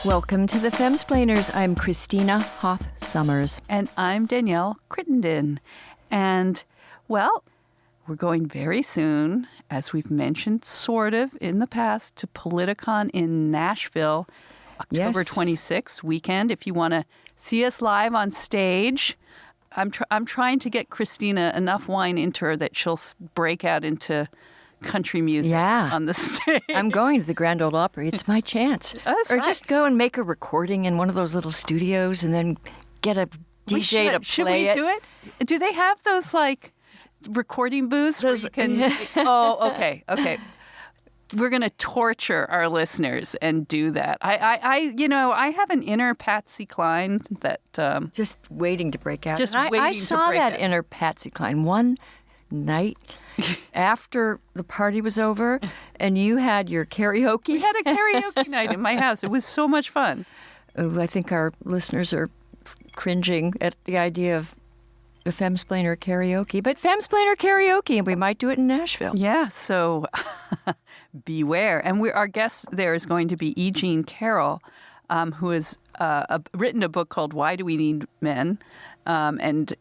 Welcome to the Femsplainers. I'm Christina Hoff-Summers. And I'm Danielle Crittenden. And, well, we're going very soon, as we've mentioned sort of in the past, to Politicon in Nashville, October 26th weekend. If you want to see us live on stage, I'm trying to get Christina enough wine into her that she'll break out into country music on the stage. I'm going to the Grand Ole Opry. It's my chance. That's or right. Just go and make a recording in one of those little studios and then get a DJ to play Should we it. do it? Do they have those, like, recording booths where you can... Oh, okay. We're going to torture our listeners and do that. I have an inner Patsy Cline that... just waiting to break out. Just and waiting I to saw break that out. inner Patsy Cline one night after the party was over, and you had your karaoke. We had a karaoke night in my house. It was so much fun. I think our listeners are cringing at the idea of the Femsplainer karaoke. But Femsplainer karaoke, and we might do it in Nashville. Yeah, so beware. And our guest there is going to be E. Jean Carroll, who has written a book called Why Do We Need Men? And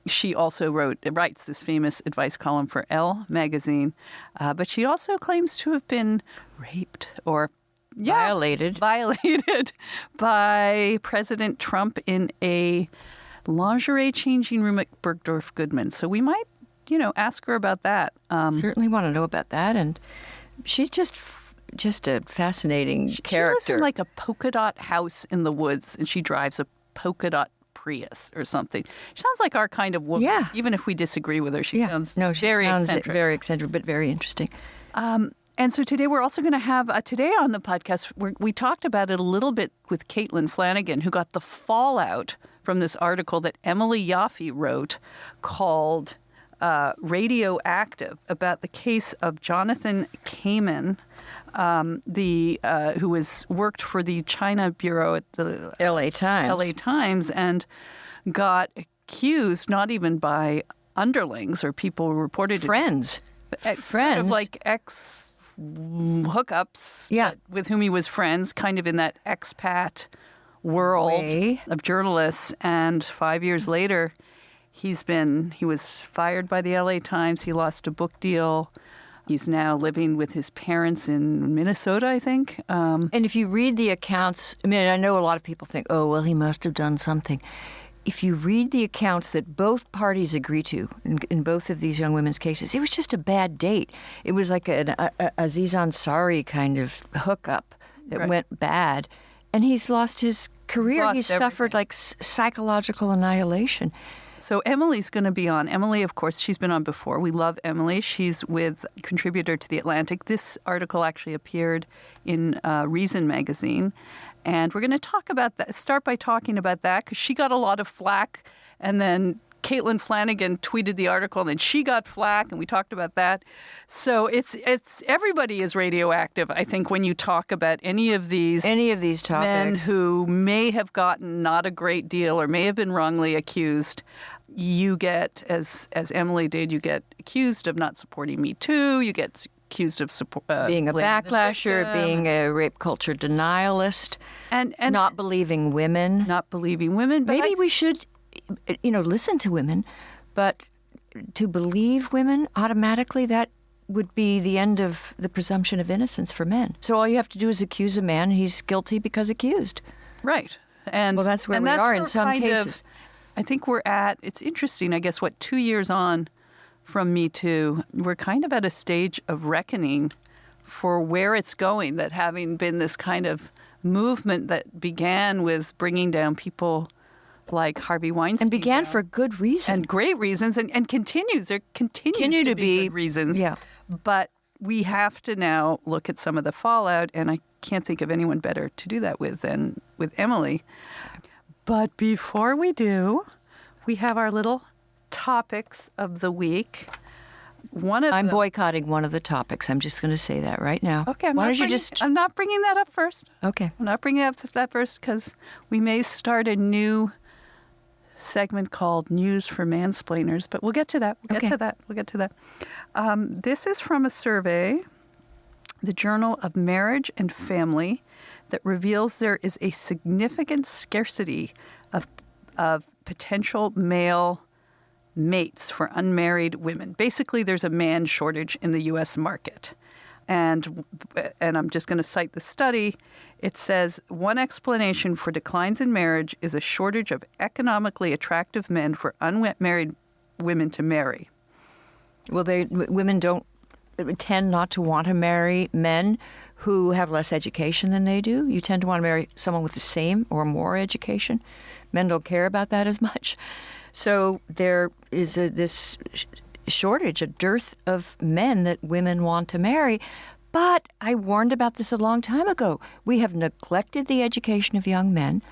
she also writes this famous advice column for Elle magazine. But she also claims to have been raped or violated by President Trump in a lingerie changing room at Bergdorf Goodman. So we might, ask her about that. Certainly want to know about that. And she's just a fascinating character. She lives in like a polka dot house in the woods, and she drives a polka dot Prius or something. She sounds like our kind of woman. Yeah. She very sounds eccentric. Very eccentric, but very interesting. And so today we're also going to have, today on the podcast, we talked about it a little bit with Caitlin Flanagan, who got the fallout from this article that Emily Yoffe wrote called Radioactive, about the case of Jonathan Kaiman, who worked for the China Bureau at the LA Times and got accused, not even by underlings or people who reported friends, sort of like ex hookups with whom he was friends, kind of in that expat world of journalists. And 5 years later, he was fired by the LA Times. He lost a book deal. He's now living with his parents in Minnesota, I think. And if you read the accounts, I know a lot of people think, oh, well, he must have done something. If you read the accounts that both parties agree to in both of these young women's cases, it was just a bad date. It was like an Aziz Ansari kind of hookup that went bad. And he's lost his career. He's suffered like psychological annihilation. So Emily's going to be on. Emily, of course, she's been on before. We love Emily. She's contributor to The Atlantic. This article actually appeared in Reason magazine. And we're going to start by talking about that, because she got a lot of flack. And then Caitlin Flanagan tweeted the article, and then she got flack, and we talked about that. So it's everybody is radioactive, I think, when you talk about any of these topics. Men who may have gotten not a great deal or may have been wrongly accused. You get, as Emily did, you get accused of not supporting Me Too. You get accused of being a backlasher, being a rape culture denialist, and not believing women. But maybe we should, listen to women, but to believe women automatically, that would be the end of the presumption of innocence for men. So all you have to do is accuse a man, and he's guilty because accused. Right. And well, that's where we are in some cases. I think it's interesting, I guess, 2 years on from Me Too, we're kind of at a stage of reckoning for where it's going, that having been this kind of movement that began with bringing down people like Harvey Weinstein. And began for good reason. And great reasons, and continues. There continues to be good reasons. Yeah. But we have to now look at some of the fallout, and I can't think of anyone better to do that with than with Emily. But before we do, we have our little topics of the week. I'm boycotting one of the topics. I'm just going to say that right now. Okay. I'm not bringing that up first. Okay. I'm not bringing up that first because we may start a new segment called News for Mansplainers, but we'll get to that. We'll get to that. This is from a survey, the Journal of Marriage and Family, that reveals there is a significant scarcity of potential male mates for unmarried women. Basically, there's a man shortage in the U.S. market. And I'm just going to cite the study. It says, one explanation for declines in marriage is a shortage of economically attractive men for unmarried women to marry. Well, women don't tend not to want to marry men who have less education than they do. You tend to want to marry someone with the same or more education. Men don't care about that as much. So there is this shortage, a dearth of men that women want to marry. But I warned about this a long time ago. We have neglected the education of young men.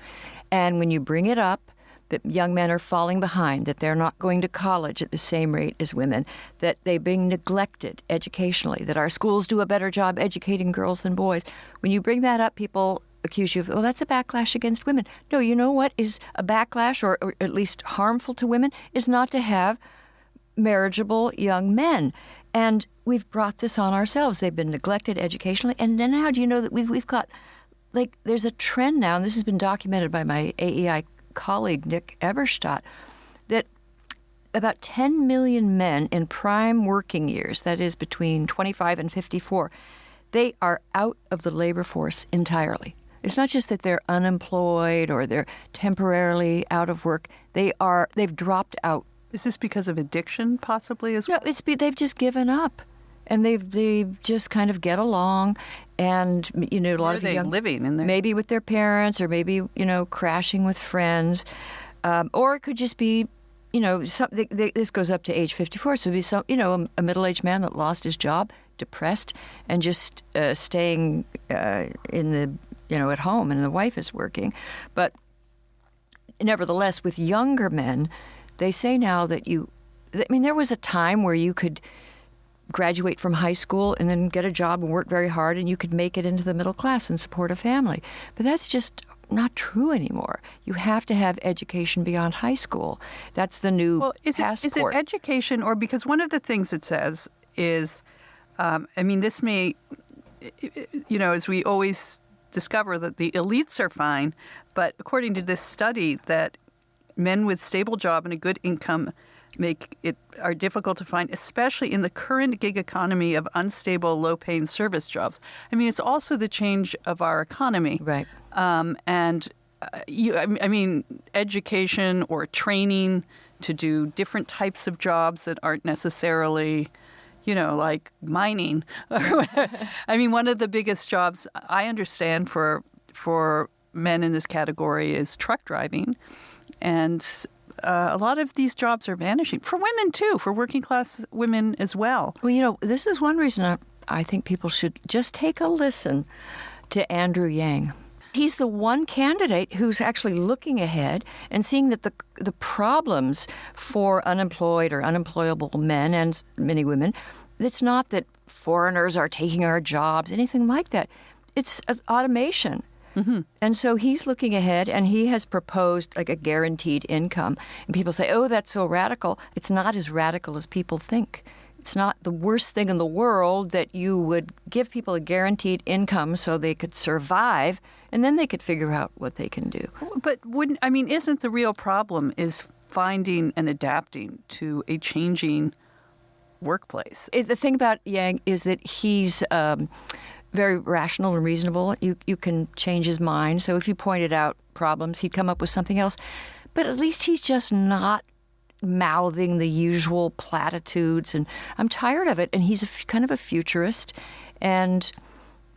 And when you bring it up, that young men are falling behind, that they're not going to college at the same rate as women, that they're being neglected educationally, that our schools do a better job educating girls than boys. When you bring that up, people accuse you of, oh, that's a backlash against women. No, you know what is a backlash, or at least harmful to women, is not to have marriageable young men. And we've brought this on ourselves. They've been neglected educationally. And then now, do you know that we've got, like, there's a trend now, and this has been documented by my AEI colleague, Nick Eberstadt, that about 10 million men in prime working years, that is between 25 and 54, they are out of the labor force entirely. It's not just that they're unemployed or they're temporarily out of work. They've dropped out. Is this because of addiction, possibly, as well? No, they've just given up. And they just kind of get along, and a lot of young living in there, maybe with their parents, or maybe crashing with friends, or it could just be, this goes up to age 54, so it'd be a middle-aged man that lost his job, depressed, and just staying in the at home, and the wife is working. But nevertheless, with younger men, they say now that there was a time where you could graduate from high school and then get a job and work very hard, and you could make it into the middle class and support a family. But that's just not true anymore. You have to have education beyond high school. That's the new passport. Is it education, or because one of the things it says is, this may, as we always discover that the elites are fine, but according to this study, that men with stable job and a good income are difficult to find, especially in the current gig economy of unstable, low-paying service jobs. It's also the change of our economy. Right. Education or training to do different types of jobs that aren't necessarily, like mining. One of the biggest jobs I understand for men in this category is truck driving. And a lot of these jobs are vanishing. For women, too, for working class women as well. Well, this is one reason I think people should just take a listen to Andrew Yang. He's the one candidate who's actually looking ahead and seeing that the problems for unemployed or unemployable men and many women, it's not that foreigners are taking our jobs, anything like that. It's automation. Mm-hmm. And so he's looking ahead, and he has proposed like a guaranteed income. And people say, oh, that's so radical. It's not as radical as people think. It's not the worst thing in the world that you would give people a guaranteed income so they could survive, and then they could figure out what they can do. But isn't the real problem is finding and adapting to a changing workplace? The thing about Yang is that he's very rational and reasonable. You can change his mind. So if you pointed out problems, he'd come up with something else. But at least he's just not mouthing the usual platitudes. And I'm tired of it. And he's kind of a futurist. And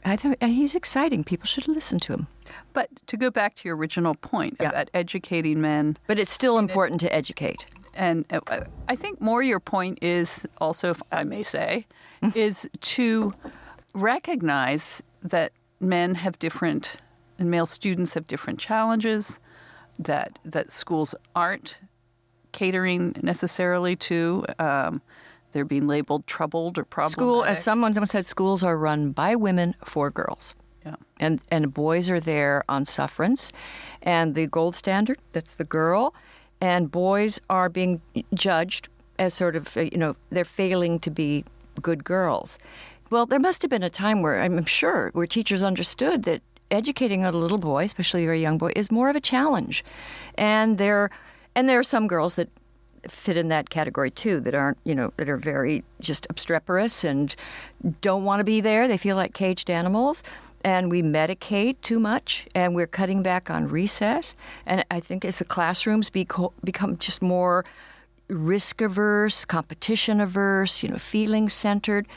I think he's exciting. People should listen to him. But to go back to your original point about educating men. But it's still important to educate. And I think more your point is also, if I may say, is to recognize that men have different, and male students have different challenges, that schools aren't catering necessarily to. They're being labeled troubled or problematic. As someone said, schools are run by women for girls. Yeah. And boys are there on sufferance. And the gold standard, that's the girl. And boys are being judged as sort of, they're failing to be good girls. Well, there must have been a time where, I'm sure, where teachers understood that educating a little boy, especially a very young boy, is more of a challenge. And there are some girls that fit in that category too, that aren't, that are very just obstreperous and don't want to be there. They feel like caged animals. And we medicate too much, and we're cutting back on recess. And I think as the classrooms become just more risk-averse, competition-averse, feeling-centered,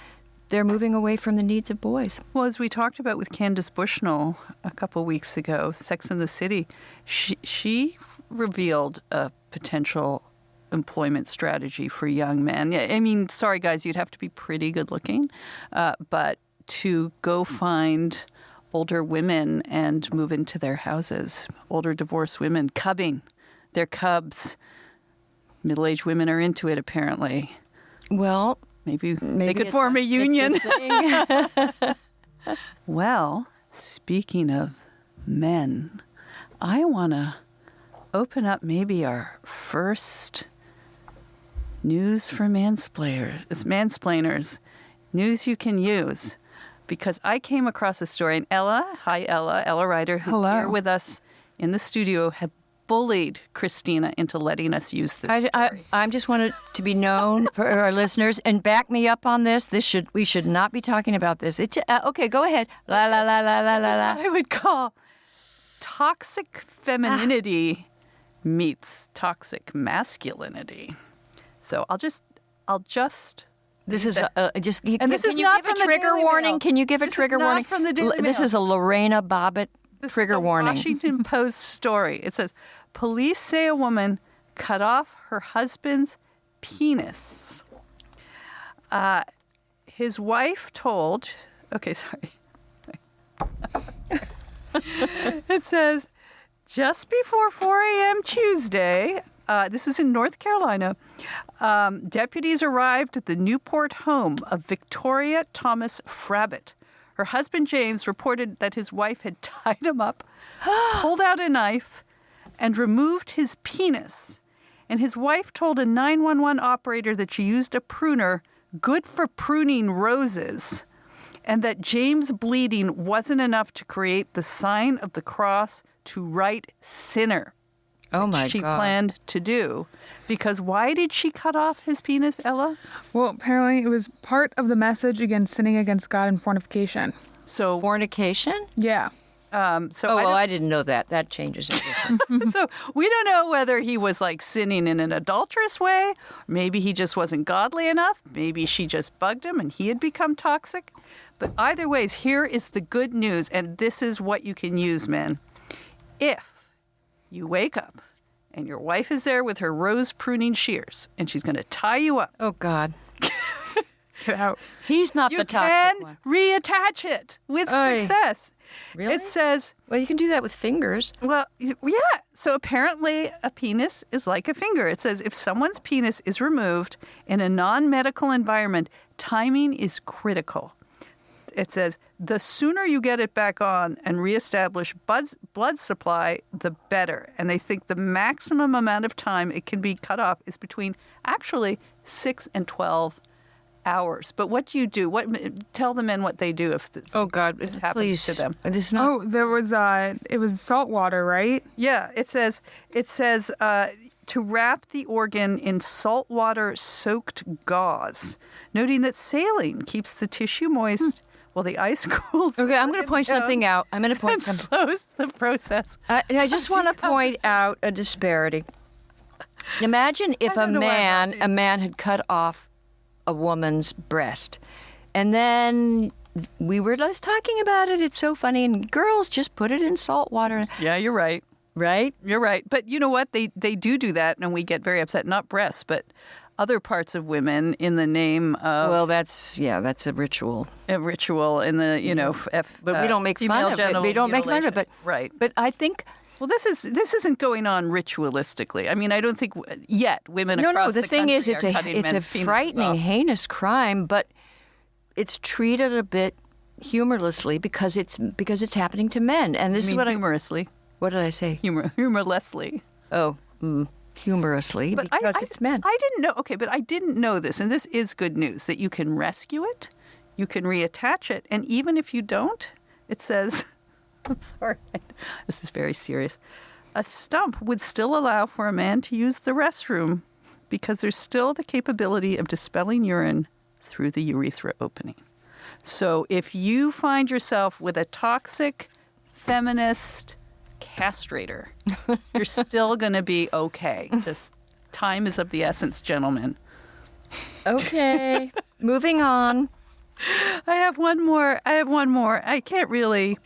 they're moving away from the needs of boys. Well, as we talked about with Candace Bushnell a couple weeks ago, Sex and the City, she revealed a potential employment strategy for young men. I mean, sorry, guys, you'd have to be pretty good-looking, but to go find older women and move into their houses, older divorced women, cubbing their cubs. Middle-aged women are into it, apparently. Well, maybe they could form a union. Well, speaking of men, I want to open up maybe our first news for mansplainers, news you can use. Because I came across a story, and Ella Ryder, who's here with us in the studio, had bullied Christina into letting us use this story. I just wanted to be known for our listeners, and back me up on this. We should not be talking about this. Okay, go ahead. La la la la la la la. What I would call toxic femininity meets toxic masculinity. So I'll just. This is just. And this is not from the trigger warning. Can you give a trigger warning? From the Daily Mail. This is a Lorena Bobbitt trigger warning. Washington Post story. It says police say a woman cut off her husband's penis. His wife told. Okay, sorry. It says just before 4 a.m. Tuesday. This was in North Carolina. Deputies arrived at the Newport home of Victoria Thomas Frabbit. Her husband, James, reported that his wife had tied him up, pulled out a knife, and removed his penis. And his wife told a 911 operator that she used a pruner good for pruning roses, and that James' bleeding wasn't enough to create the sign of the cross to write sinner. Oh, my God. She planned to do. Because why did she cut off his penis, Ella? Well, apparently it was part of the message against sinning against God and fornication. So fornication? Yeah. I didn't know that. That changes everything. So we don't know whether he was like sinning in an adulterous way. Maybe he just wasn't godly enough. Maybe she just bugged him and he had become toxic. But either ways, here is the good news. And this is what you can use, men. If you wake up and your wife is there with her rose pruning shears and she's going to tie you up. Oh, God. Get out. He's not the toxic one. You can reattach it with success. Really? It says... Well, you can do that with fingers. Well, yeah. So apparently a penis is like a finger. It says if someone's penis is removed in a non-medical environment, timing is critical. It says, the sooner you get it back on and reestablish blood supply, the better. And they think the maximum amount of time it can be cut off is between actually 6 and 12 hours. But what do you do? Tell the men what they do if this happens to them. There was it was salt water, right? Yeah, it says to wrap the organ in salt water soaked gauze, noting that saline keeps the tissue moist. Well, the ice cools. Okay, I'm going to point something out. I'm going to point something. Slows the process. I just want to point out a disparity. Imagine if a man had cut off a woman's breast, and then we were just talking about it. It's so funny, and girls just put it in salt water. Yeah, you're right. Right? You're right. But you know what? They do that, and we get very upset. Not breasts, but other parts of women in the name of... Well, that's a ritual. A ritual in the, but we don't make fun of it. We don't make fun of it. Right. But I think... Well, this isn't going on ritualistically. I mean, I don't think yet women across the country are cutting men's it's a frightening, heinous crime, but it's treated a bit humorlessly because it's happening to men. And this is what humorously. What did I say? Humorlessly. Oh, humorously, but because it's men. I didn't know. Okay, but I didn't know this, and this is good news that you can rescue it, you can reattach it, and even if you don't, it says I'm sorry. This is very serious. A stump would still allow for a man to use the restroom because there's still the capability of dispelling urine through the urethra opening. So if you find yourself with a toxic feminist castrator, you're still going to be okay. Just time is of the essence, gentlemen. Okay. Moving on. I have one more. I can't really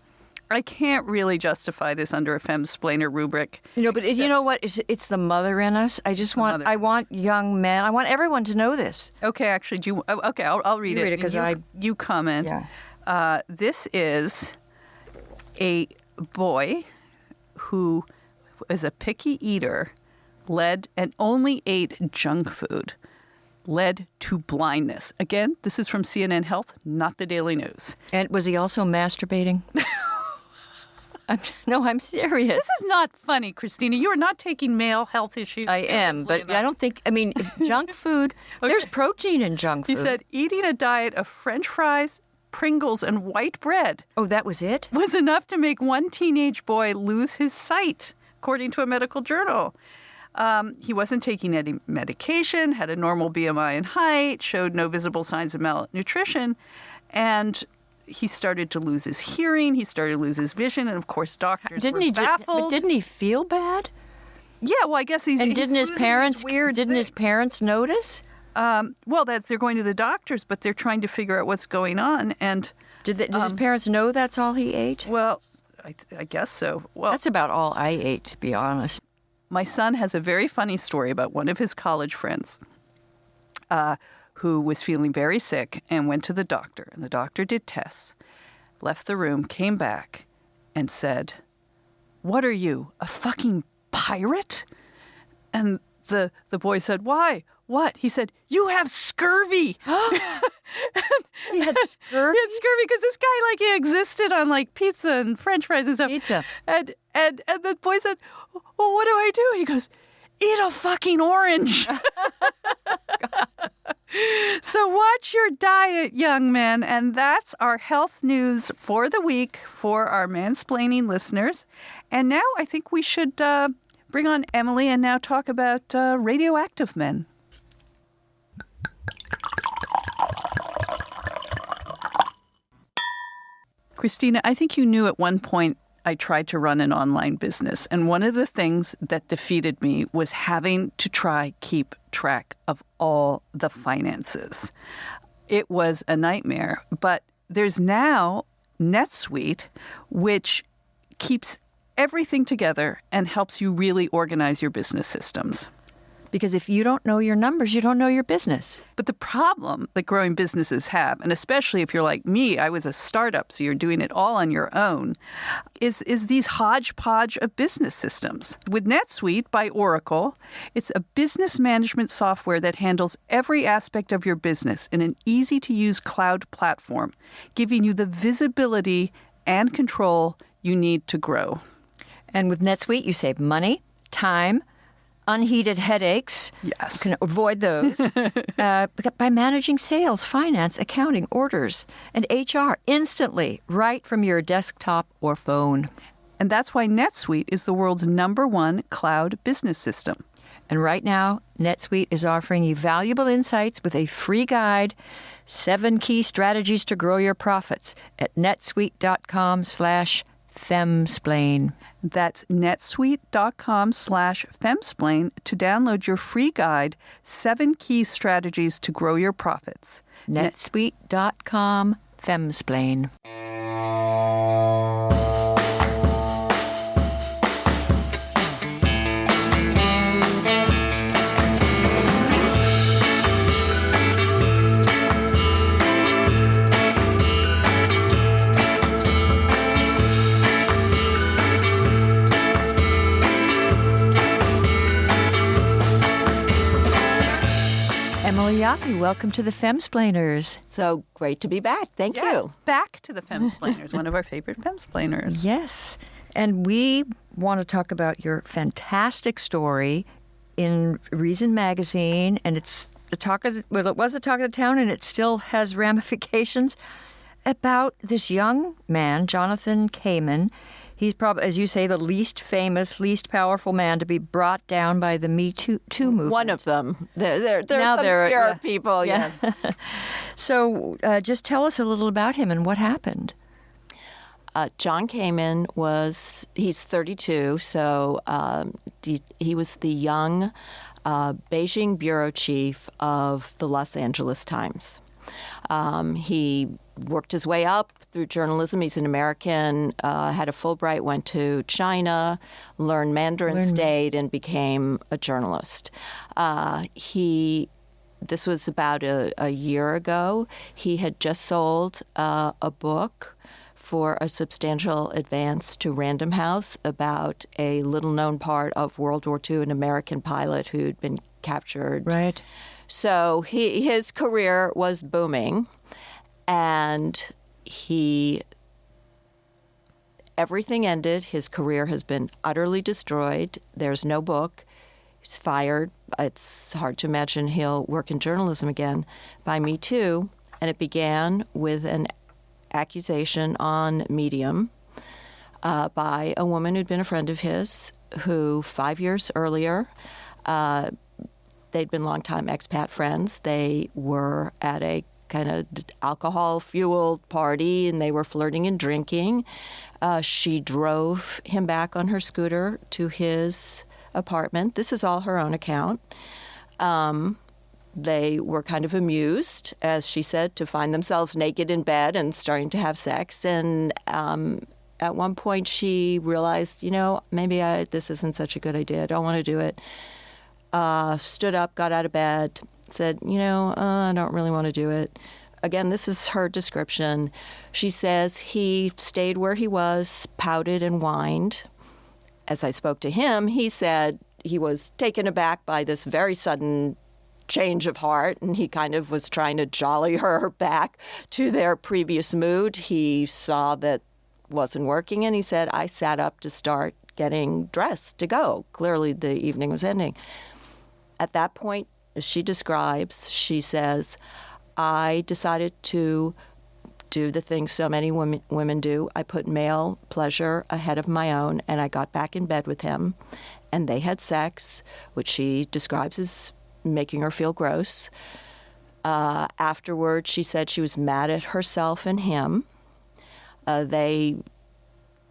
justify this under a femsplainer rubric. But you know what? It's the mother in us. I want young men. I want everyone to know this. Okay, actually, I'll read it. You read it because you comment. Yeah. This is a boy who is a picky eater, and only ate junk food, led to blindness. Again, this is from CNN Health, not the Daily News. And was he also masturbating? I'm serious. This is not funny, Christina. You are not taking male health issues I am, but enough. I don't think, junk food, okay. There's protein in junk food. He said eating a diet of French fries, Pringles, and white bread. Oh, that was it? Was enough to make one teenage boy lose his sight, according to a medical journal. He wasn't taking any medication, had a normal BMI and height, showed no visible signs of malnutrition, and he started to lose his hearing. He started to lose his vision, and of course, doctors were baffled. But didn't he feel bad? Yeah, well, I guess didn't his parents notice? Well, they're going to the doctors, but they're trying to figure out what's going on. And did his parents know that's all he ate? Well, I guess so. Well, that's about all I ate, to be honest. My son has a very funny story about one of his college friends who was feeling very sick and went to the doctor. And the doctor did tests, left the room, came back, and said, "What are you, a fucking pirate?" And the boy said, "Why? What?" He said, "You have scurvy." He had scurvy? He had scurvy because this guy, he existed on, pizza and French fries and stuff. Pizza. And the boy said, "Well, what do I do?" He goes, "Eat a fucking orange." So watch your diet, young men. And that's our health news for the week for our mansplaining listeners. And now I think we should bring on Emily and now talk about radioactive men. Christina, I think you knew at one point I tried to run an online business, and one of the things that defeated me was having to keep track of all the finances. It was a nightmare, but there's now NetSuite, which keeps everything together and helps you really organize your business systems. Because if you don't know your numbers, you don't know your business. But the problem that growing businesses have, and especially if you're like me, I was a startup, so you're doing it all on your own, is these hodgepodge of business systems. With NetSuite by Oracle, it's a business management software that handles every aspect of your business in an easy-to-use cloud platform, giving you the visibility and control you need to grow. And with NetSuite, you save money, time, unheeded headaches. Yes. You can avoid those by managing sales, finance, accounting, orders, and HR instantly right from your desktop or phone. And that's why NetSuite is the world's #1 cloud business system. And right now, NetSuite is offering you valuable insights with a free guide, 7 key strategies to grow your profits at netsuite.com/femsplain. That's netsuite.com/femsplain to download your free guide, 7 key strategies to grow your profits. netsuite.com/femsplain. Emily Yoffe, welcome to the Femsplainers. So great to be back. Thank you. Back to the Femsplainers, one of our favorite Femsplainers. Yes. And we want to talk about your fantastic story in Reason magazine. And it's the talk of it was the talk of the town, and it still has ramifications. about this young man, Jonathan Kaiman. He's probably, as you say, the least famous, least powerful man to be brought down by the Me Too movement. One of them. There's Now some there are- scare yeah. people, Yeah. yes. So just tell us a little about him and what happened. John Kaiman he's 32, so he was the young Beijing bureau chief of the Los Angeles Times. He worked his way up through journalism. He's an American, had a Fulbright, went to China, learned Mandarin, stayed, and became a journalist. This was about a year ago. He had just sold a book for a substantial advance to Random House about a little-known part of World War II, an American pilot who'd been captured. Right. So his career was booming, and everything ended. His career has been utterly destroyed. There's no book. He's fired. It's hard to imagine he'll work in journalism again by Me Too. And it began with an accusation on Medium by a woman who'd been a friend of his who 5 years earlier, they'd been longtime expat friends. They were at a kind of alcohol-fueled party, and they were flirting and drinking. She drove him back on her scooter to his apartment. This is all her own account. They were kind of amused, as she said, to find themselves naked in bed and starting to have sex. And at one point she realized, maybe this isn't such a good idea. I don't want to do it. Stood up, got out of bed, said, I don't really want to do it. Again, this is her description. She says he stayed where he was, pouted and whined. As I spoke to him, he said he was taken aback by this very sudden change of heart, and he kind of was trying to jolly her back to their previous mood. He saw that wasn't working, and he said, I sat up to start getting dressed to go. Clearly the evening was ending. At that point, as she describes, she says, I decided to do the thing so many women do. I put male pleasure ahead of my own, and I got back in bed with him, and they had sex, which she describes as making her feel gross. Afterwards, she said she was mad at herself and him. They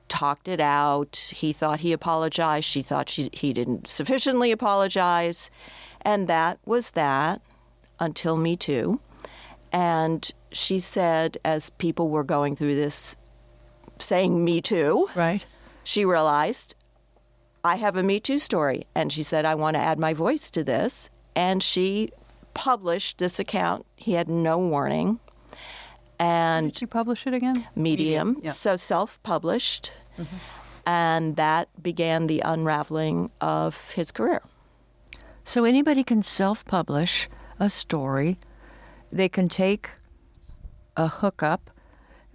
talked it out. He thought he apologized. She thought he didn't sufficiently apologize. And that was that until Me Too. And she said, as people were going through this, saying Me Too, Right. she realized, I have a Me Too story. And she said, I want to add my voice to this. And she published this account. He had no warning. And Did you publish it again? Medium, Yeah. so self-published. And that began the unraveling of his career. So anybody can self-publish a story. They can take a hookup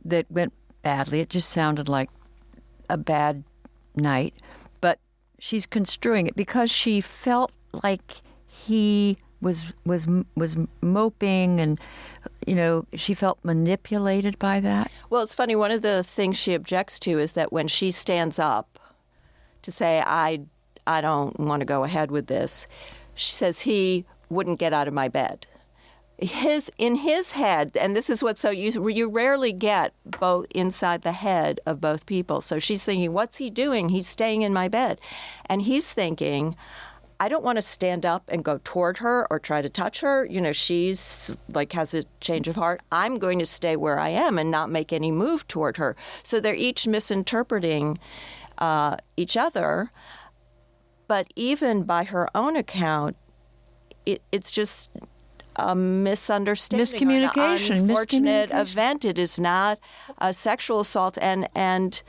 that went badly. It just sounded like a bad night. But she's construing it because she felt like he was moping, and she felt manipulated by that. Well, it's funny. One of the things she objects to is that when she stands up to say, I don't want to go ahead with this, she says he wouldn't get out of my bed. In his head, and this is what you rarely get both inside the head of both people. So she's thinking, what's he doing? He's staying in my bed. And he's thinking, I don't want to stand up and go toward her or try to touch her. She's has a change of heart. I'm going to stay where I am and not make any move toward her. So they're each misinterpreting each other. But even by her own account, it's just a misunderstanding, Miscommunication. an unfortunate event. It is not a sexual assault. And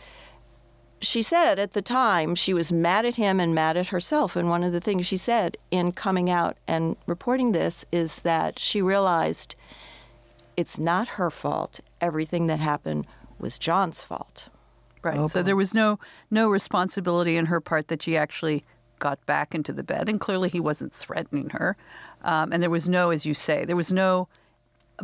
she said at the time she was mad at him and mad at herself. And one of the things she said in coming out and reporting this is that she realized it's not her fault. Everything that happened was John's fault. Right. Oh, So boy. there was no responsibility in her part that she actually got back into the bed. And clearly he wasn't threatening her. And there was no, as you say, there was no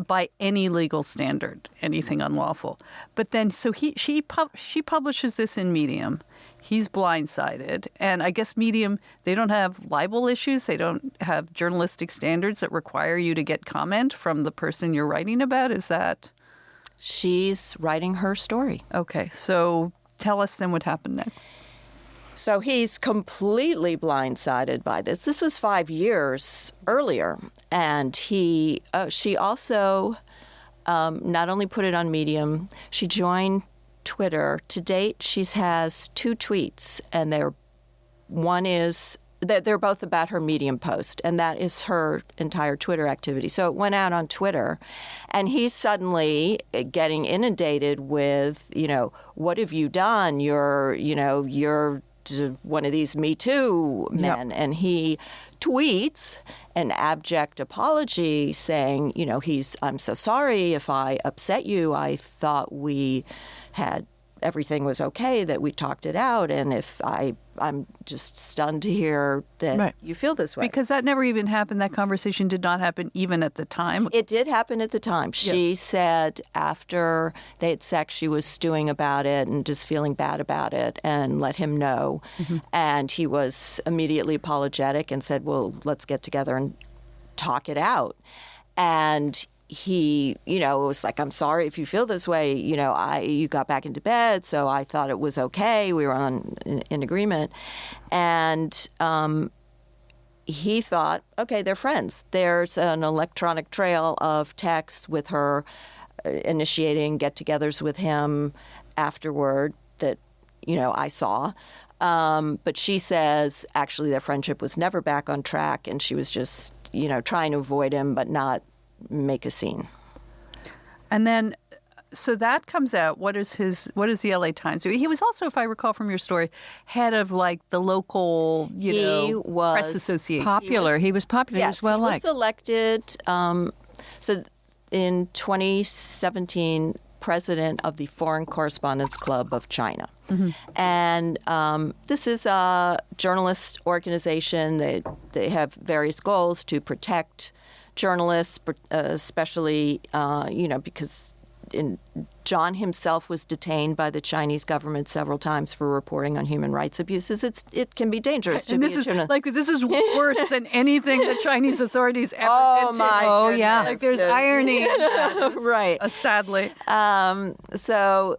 by any legal standard, anything unlawful. But then, so she publishes this in Medium. He's blindsided. And I guess Medium, they don't have libel issues. They don't have journalistic standards that require you to get comment from the person you're writing about. Is that? She's writing her story. Okay. So tell us then what happened next. So he's completely blindsided by this. This was 5 years earlier. And she also not only put it on Medium, she joined Twitter. To date, she has 2 tweets, and they're both about her Medium post, and that is her entire Twitter activity. So it went out on Twitter, and he's suddenly getting inundated with, what have you done? You're one of these Me Too men. Yep. And he tweets an abject apology saying, I'm so sorry if I upset you. I thought everything was okay, that we talked it out, and if I'm just stunned to hear that you feel this way. Because that never even happened. That conversation did not happen even at the time. It did happen at the time. She said after they had sex, she was stewing about it and just feeling bad about it, and let him know. Mm-hmm. And he was immediately apologetic and said, well, let's get together and talk it out. And he, was like, I'm sorry if you feel this way. You got back into bed, so I thought it was okay. We were in agreement. And he thought, okay, they're friends. There's an electronic trail of texts with her initiating get-togethers with him afterward that, I saw. But she says, actually, their friendship was never back on track, and she was just, trying to avoid him but not make a scene. And then, so that comes out. What is the LA Times do? He was also, if I recall from your story, head of the local, press association. Popular. He was popular. Yes, he was well liked. He was elected. So in 2017, president of the Foreign Correspondents Club of China. Mm-hmm. And this is a journalist organization. They have various goals to protect journalists, especially, because John himself was detained by the Chinese government several times for reporting on human rights abuses. It can be dangerous to be a journalist. This is worse than anything the Chinese authorities ever did. Oh, yeah. There's irony in that. Right. Sadly. So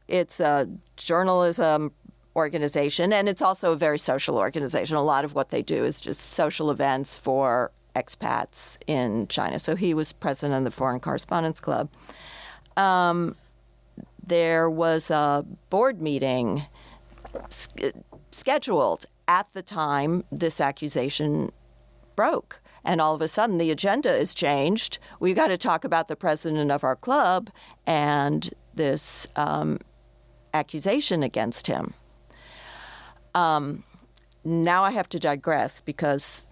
it's a journalism organization, and it's also a very social organization. A lot of what they do is just social events for expats in China. So he was president of the Foreign Correspondents Club. There was a board meeting scheduled at the time this accusation broke. And all of a sudden, the agenda is changed. We've got to talk about the president of our club and this accusation against him. Now I have to digress, because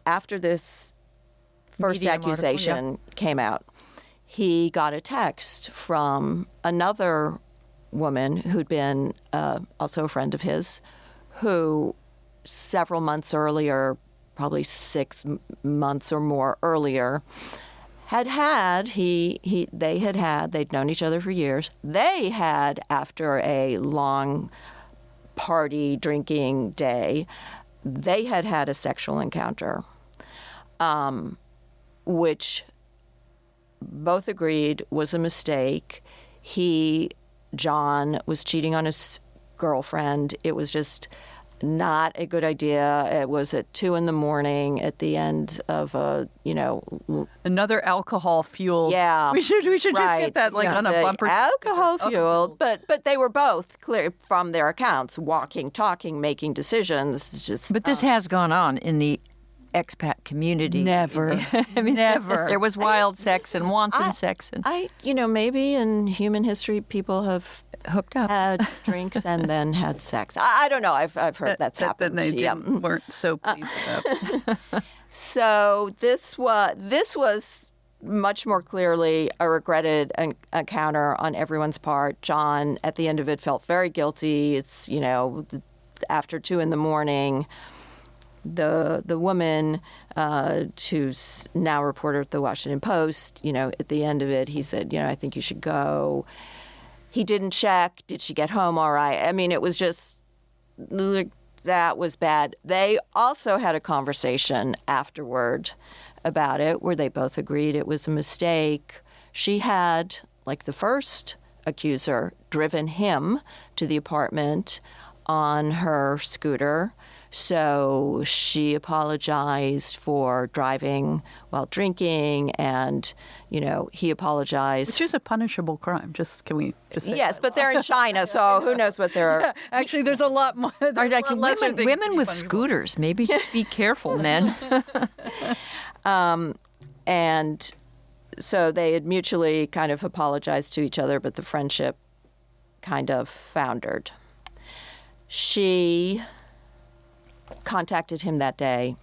after this first Medium accusation came out, he got a text from another woman who'd been also a friend of his, who several months earlier, probably 6 months or more earlier, they'd known each other for years. They had, after a long party drinking day, they had a sexual encounter, which both agreed was a mistake. John, was cheating on his girlfriend. It was just not a good idea. It was at 2 a.m. at the end of another alcohol fueled. Yeah, we should just get that on a bumper. Alcohol fueled, but they were both clear from their accounts, walking, talking, making decisions. But this has gone on in the expat community. Never. Never. There was wild sex and wanton sex. And maybe in human history, people have hooked up, had drinks, and then had sex. I don't know. I've heard that's happened. That they weren't so pleased about. So this was much more clearly a regretted encounter on everyone's part. John, at the end of it, felt very guilty. It's after 2 a.m. the woman who's now a reporter at the Washington Post, at the end of it, he said, I think you should go. He didn't check. Did she get home all right? I mean, it was just, that was bad. They also had a conversation afterward about it where they both agreed it was a mistake. She had, like the first accuser, driven him to the apartment on her scooter. So she apologized for driving while drinking, and, he apologized. Which is a punishable crime. Can we just say Yes, that? but they're in China, so who knows what they're... Yeah, actually, there's a lot more. Women with scooters, maybe just be careful, men. And so they had mutually kind of apologized to each other, but the friendship kind of foundered. She contacted him that day,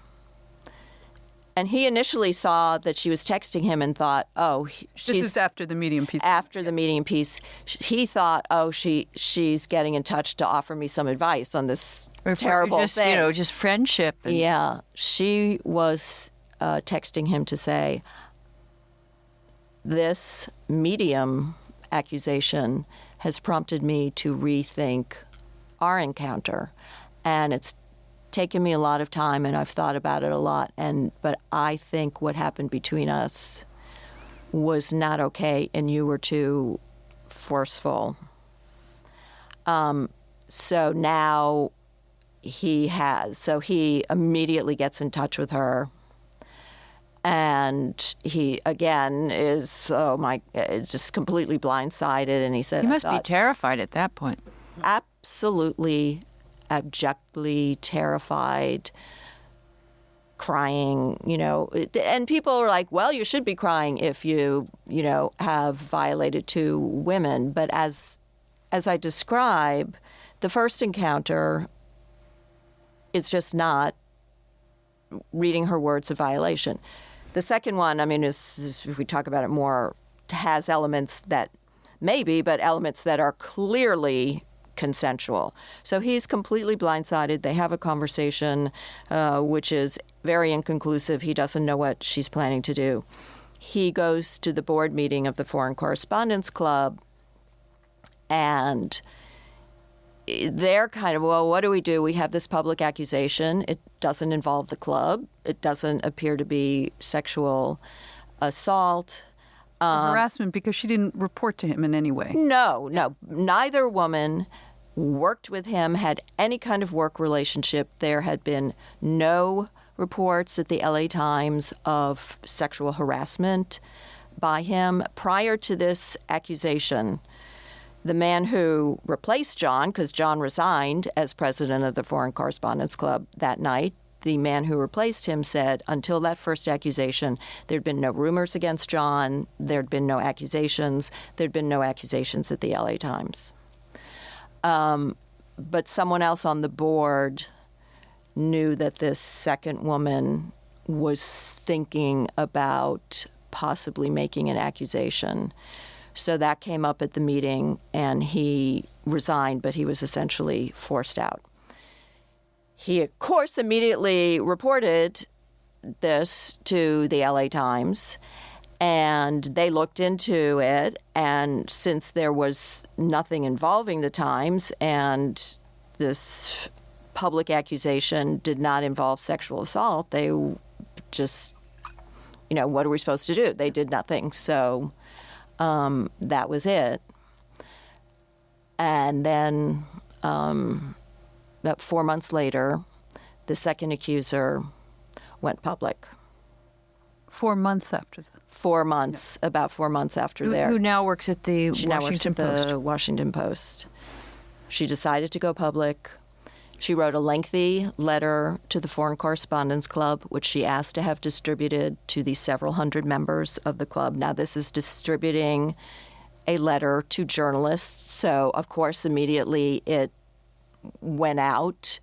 and he initially saw that she was texting him and thought, this is after the Medium piece. After the Medium piece, he thought, she's getting in touch to offer me some advice on this terrible thing. Just friendship. Yeah, she was texting him to say, this Medium accusation has prompted me to rethink our encounter, and it's taken me a lot of time, and I've thought about it a lot, but I think what happened between us was not okay, and you were too forceful. So now he immediately gets in touch with her, and he again is just completely blindsided, and he said, he must be terrified at that point. Absolutely, abjectly terrified, crying, and people are like, well, you should be crying if you have violated two women. But as I describe, the first encounter is just not reading her words of violation. The second one, is if we talk about it more, has elements that but elements that are clearly consensual. So he's completely blindsided. They have a conversation, which is very inconclusive. He doesn't know what she's planning to do. He goes to the board meeting of the Foreign Correspondents Club, and they're kind of, well, what do? We have this public accusation. It doesn't involve the club. It doesn't appear to be sexual assault. Harassment, because she didn't report to him in any way. No. Neither woman worked with him, had any kind of work relationship. There had been no reports at the LA Times of sexual harassment by him. Prior to this accusation, the man who replaced John, because John resigned as president of the Foreign Correspondents Club that night, the man who replaced him said until that first accusation, there'd been no rumors against John, there'd been no accusations, there'd been no accusations at the LA Times. But someone else on the board knew that this second woman was thinking about possibly making an accusation. So that came up at the meeting, and he resigned, but he was essentially forced out. He, of course, immediately reported this to the LA Times, and they looked into it. And since there was nothing involving the Times and this public accusation did not involve sexual assault, they just, what are we supposed to do? They did nothing. So that was it. And then about 4 months later, the second accuser went public. 4 months after that. 4 months, about 4 months after there. Who now works at the Washington Post. The Washington Post. She decided to go public. She wrote a lengthy letter to the Foreign Correspondents Club, which she asked to have distributed to the several hundred members of the club. Now, this is distributing a letter to journalists. So, of course, immediately it went out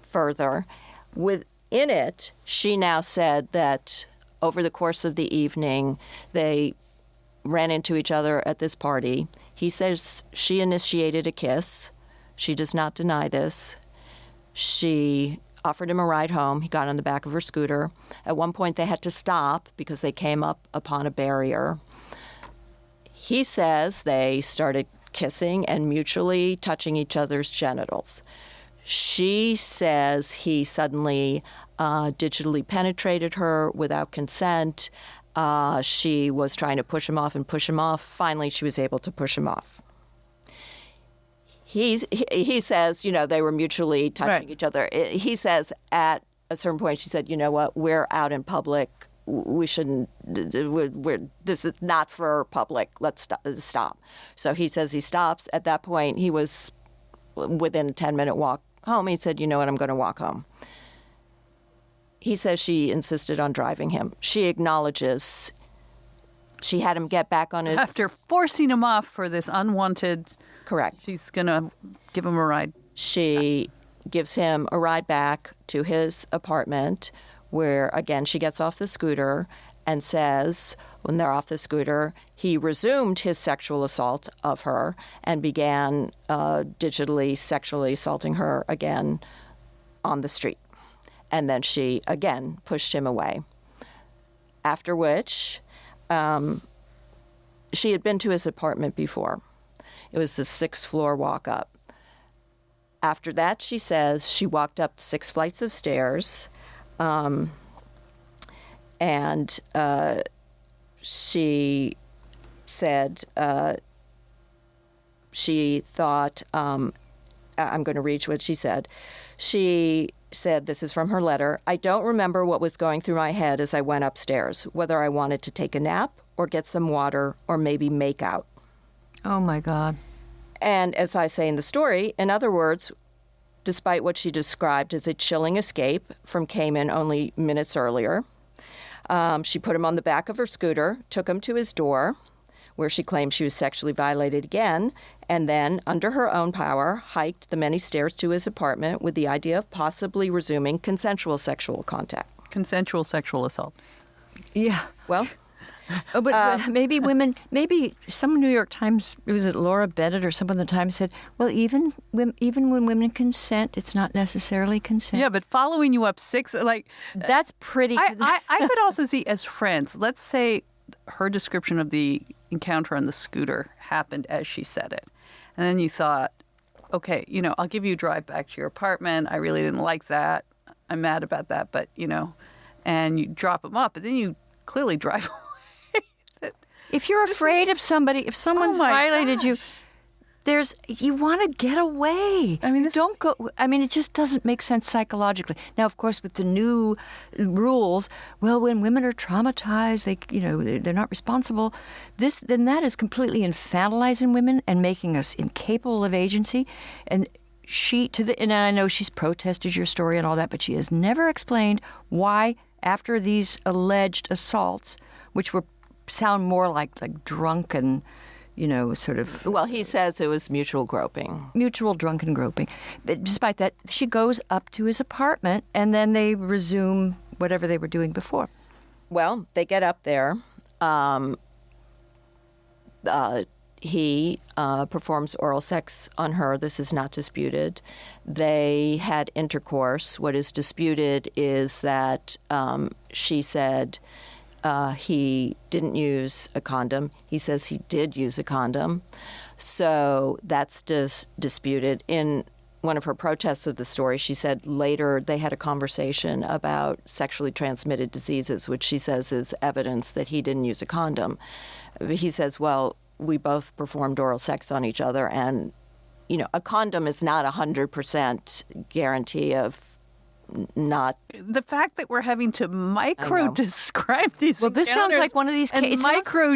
further. Within it, she now said that over the course of the evening, they ran into each other at this party. He says she initiated a kiss. She does not deny this. She offered him a ride home. He got on the back of her scooter. At one point, they had to stop because they came up upon a barrier. He says they started kissing and mutually touching each other's genitals. She says he suddenly digitally penetrated her without consent. She was trying to push him off and push him off. Finally, she was able to push him off. He says, they were mutually touching each other. He says at a certain point, she said, you know what, we're out in public. We shouldn't, this is not for public. Let's stop. So he says he stops. At that point, he was within a 10-minute walk home. He said, you know what, I'm going to walk home. He says she insisted on driving him. She acknowledges she had him get back on his... After forcing him off for this unwanted... Correct. She's going to give him a ride. She gives him a ride back to his apartment where, again, she gets off the scooter and says, when they're off the scooter, he resumed his sexual assault of her and began digitally sexually assaulting her again on the street. And then she, again, pushed him away. After which, she had been to his apartment before. It was the 6th floor walk up. After that, she says she walked up 6 flights of stairs, and she said she thought, I'm going to read what she said. She said, this is from her letter, I don't remember what was going through my head as I went upstairs, whether I wanted to take a nap or get some water or maybe make out. Oh, my God. And as I say in the story, in other words, despite what she described as a chilling escape from Kaiman only minutes earlier, she put him on the back of her scooter, took him to his door, where she claimed she was sexually violated again, and then, under her own power, hiked the many stairs to his apartment with the idea of possibly resuming consensual sexual contact. Consensual sexual assault. Yeah. Well... Oh, but maybe maybe some New York Times, was it Laura Bennett or someone in the Times said, well, even when women consent, it's not necessarily consent. Yeah, but following you up 6, that's pretty. I could also see as friends, let's say her description of the encounter on the scooter happened as she said it. And then you thought, okay, I'll give you a drive back to your apartment. I really didn't like that. I'm mad about that, but, and you drop them up, and then you clearly drive away. If you're afraid of somebody, if someone's violated you, you want to get away. I mean, don't go. I mean, it just doesn't make sense psychologically. Now, of course, with the new rules, well, when women are traumatized, they're not responsible. Then that is completely infantilizing women and making us incapable of agency. And and I know she's protested your story and all that, but she has never explained why, after these alleged assaults, which sound more like drunken, sort of... Well, he says it was mutual groping. Mutual drunken groping. But despite that, she goes up to his apartment, and then they resume whatever they were doing before. Well, they get up there. He performs oral sex on her. This is not disputed. They had intercourse. What is disputed is that she said... he didn't use a condom. He says he did use a condom. So that's disputed. In one of her protests of the story, she said later they had a conversation about sexually transmitted diseases, which she says is evidence that he didn't use a condom. He says, well, we both performed oral sex on each other, and, a condom is not 100% guarantee of not... The fact that we're having to micro-describe these this sounds like one of these cases. And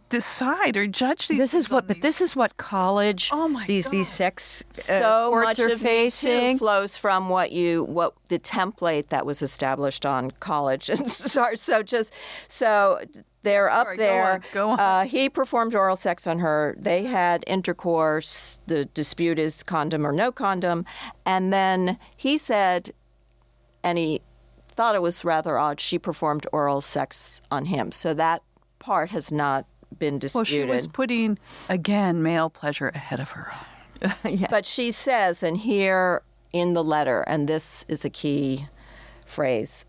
decide or judge these. This is what college. Oh my God. These sex so courts much are of facing. Me too flows from what the template that was established on college, and so they're up there. Go on. He performed oral sex on her. They had intercourse. The dispute is condom or no condom, and then he said, and he thought it was rather odd, she performed oral sex on him. So that part has not been disputed. Well, she was putting, again, male pleasure ahead of her own. Yeah. But she says, and here in the letter, and this is a key phrase.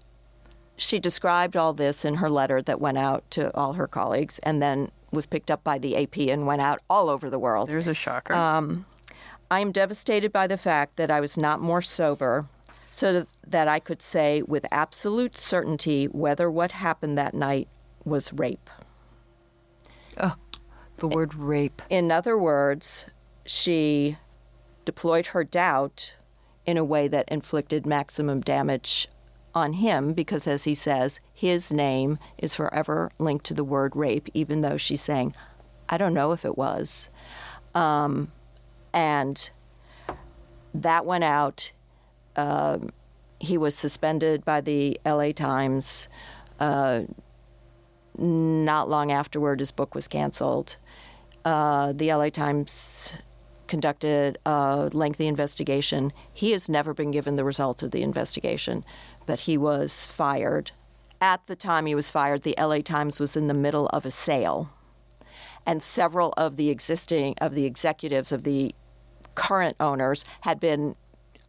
She described all this in her letter that went out to all her colleagues and then was picked up by the AP and went out all over the world. There's a shocker. I am devastated by the fact that I was not more sober so that I could say with absolute certainty whether what happened that night was rape. Oh, the word rape. In other words, she deployed her doubt in a way that inflicted maximum damage on him because, as he says, his name is forever linked to the word rape, even though she's saying, I don't know if it was. And that went out. He was suspended by the LA Times. Not long afterward, his book was canceled. The LA Times conducted a lengthy investigation. He has never been given the results of the investigation, but he was fired. At the time he was fired, the LA Times was in the middle of a sale, and several of the executives of the current owners had been